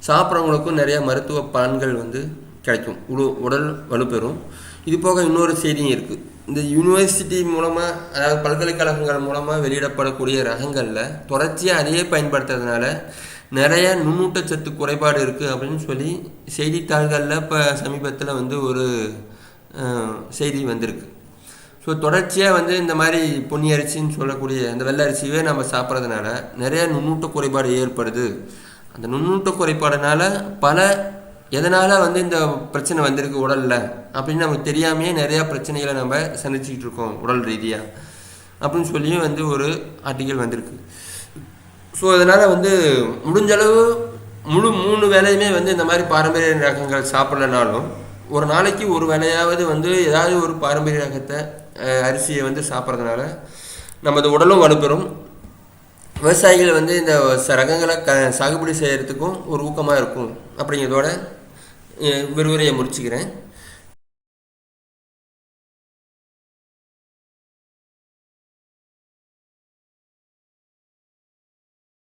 சாப்பிட்றவங்களுக்கும் நிறையா மருத்துவ பலன்கள் வந்து கிடைக்கும், உடல் வலுப்பெறும். இது போக இன்னொரு செய்தியும் இருக்குது. இந்த யூனிவர்சிட்டி மூலமாக, அதாவது பல்கலைக்கழகங்கள் மூலமாக வெளியிடப்படக்கூடிய ரகங்களில் தொடர்ச்சியாக அதையே பயன்படுத்துறதுனால நிறைய நுண்ணூட்டச்சத்து குறைபாடு இருக்குது அப்படின்னு சொல்லி செய்தித்தாள்களில் இப்போ சமீபத்தில் வந்து ஒரு செய்தி வந்திருக்கு. ஸோ தொடர்ச்சியாக வந்து இந்த மாதிரி பொன்னி அரிசின்னு சொல்லக்கூடிய அந்த வெள்ளை அரிசியே நம்ம சாப்பிட்றதுனால நிறைய நுண்ணூட்ட குறைபாடு ஏற்படுது. அந்த நுண்ணூட்ட குறைபாடுனால எதனால் வந்து இந்த பிரச்சனை வந்திருக்கு உடலில் அப்படின்னு நமக்கு தெரியாமையே நிறையா பிரச்சனைகளை நம்ம சந்திச்சுக்கிட்டு இருக்கோம் உடல் ரீதியாக அப்படின்னு சொல்லியும் வந்து ஒரு ஆர்டிக்கல் வந்திருக்கு. ஸோ அதனால் வந்து முடிஞ்சளவு 3 வேளையுமே வந்து இந்த மாதிரி பாரம்பரிய ரகங்கள் சாப்பிட்லனாலும் ஒரு நாளைக்கு ஒரு வேளையாவது வந்து ஏதாவது ஒரு பாரம்பரிய ரகத்தை அரிசியை வந்து சாப்பிட்றதுனால நமது உடலும் வலுப்பெறும். விவசாயிகள் வந்து இந்த ரகங்களை சாகுபடி செய்கிறதுக்கும் ஒரு ஊக்கமாக இருக்கும். அப்படிங்கிறதோட விரிவுரையை முடிச்சுக்கிறேன்.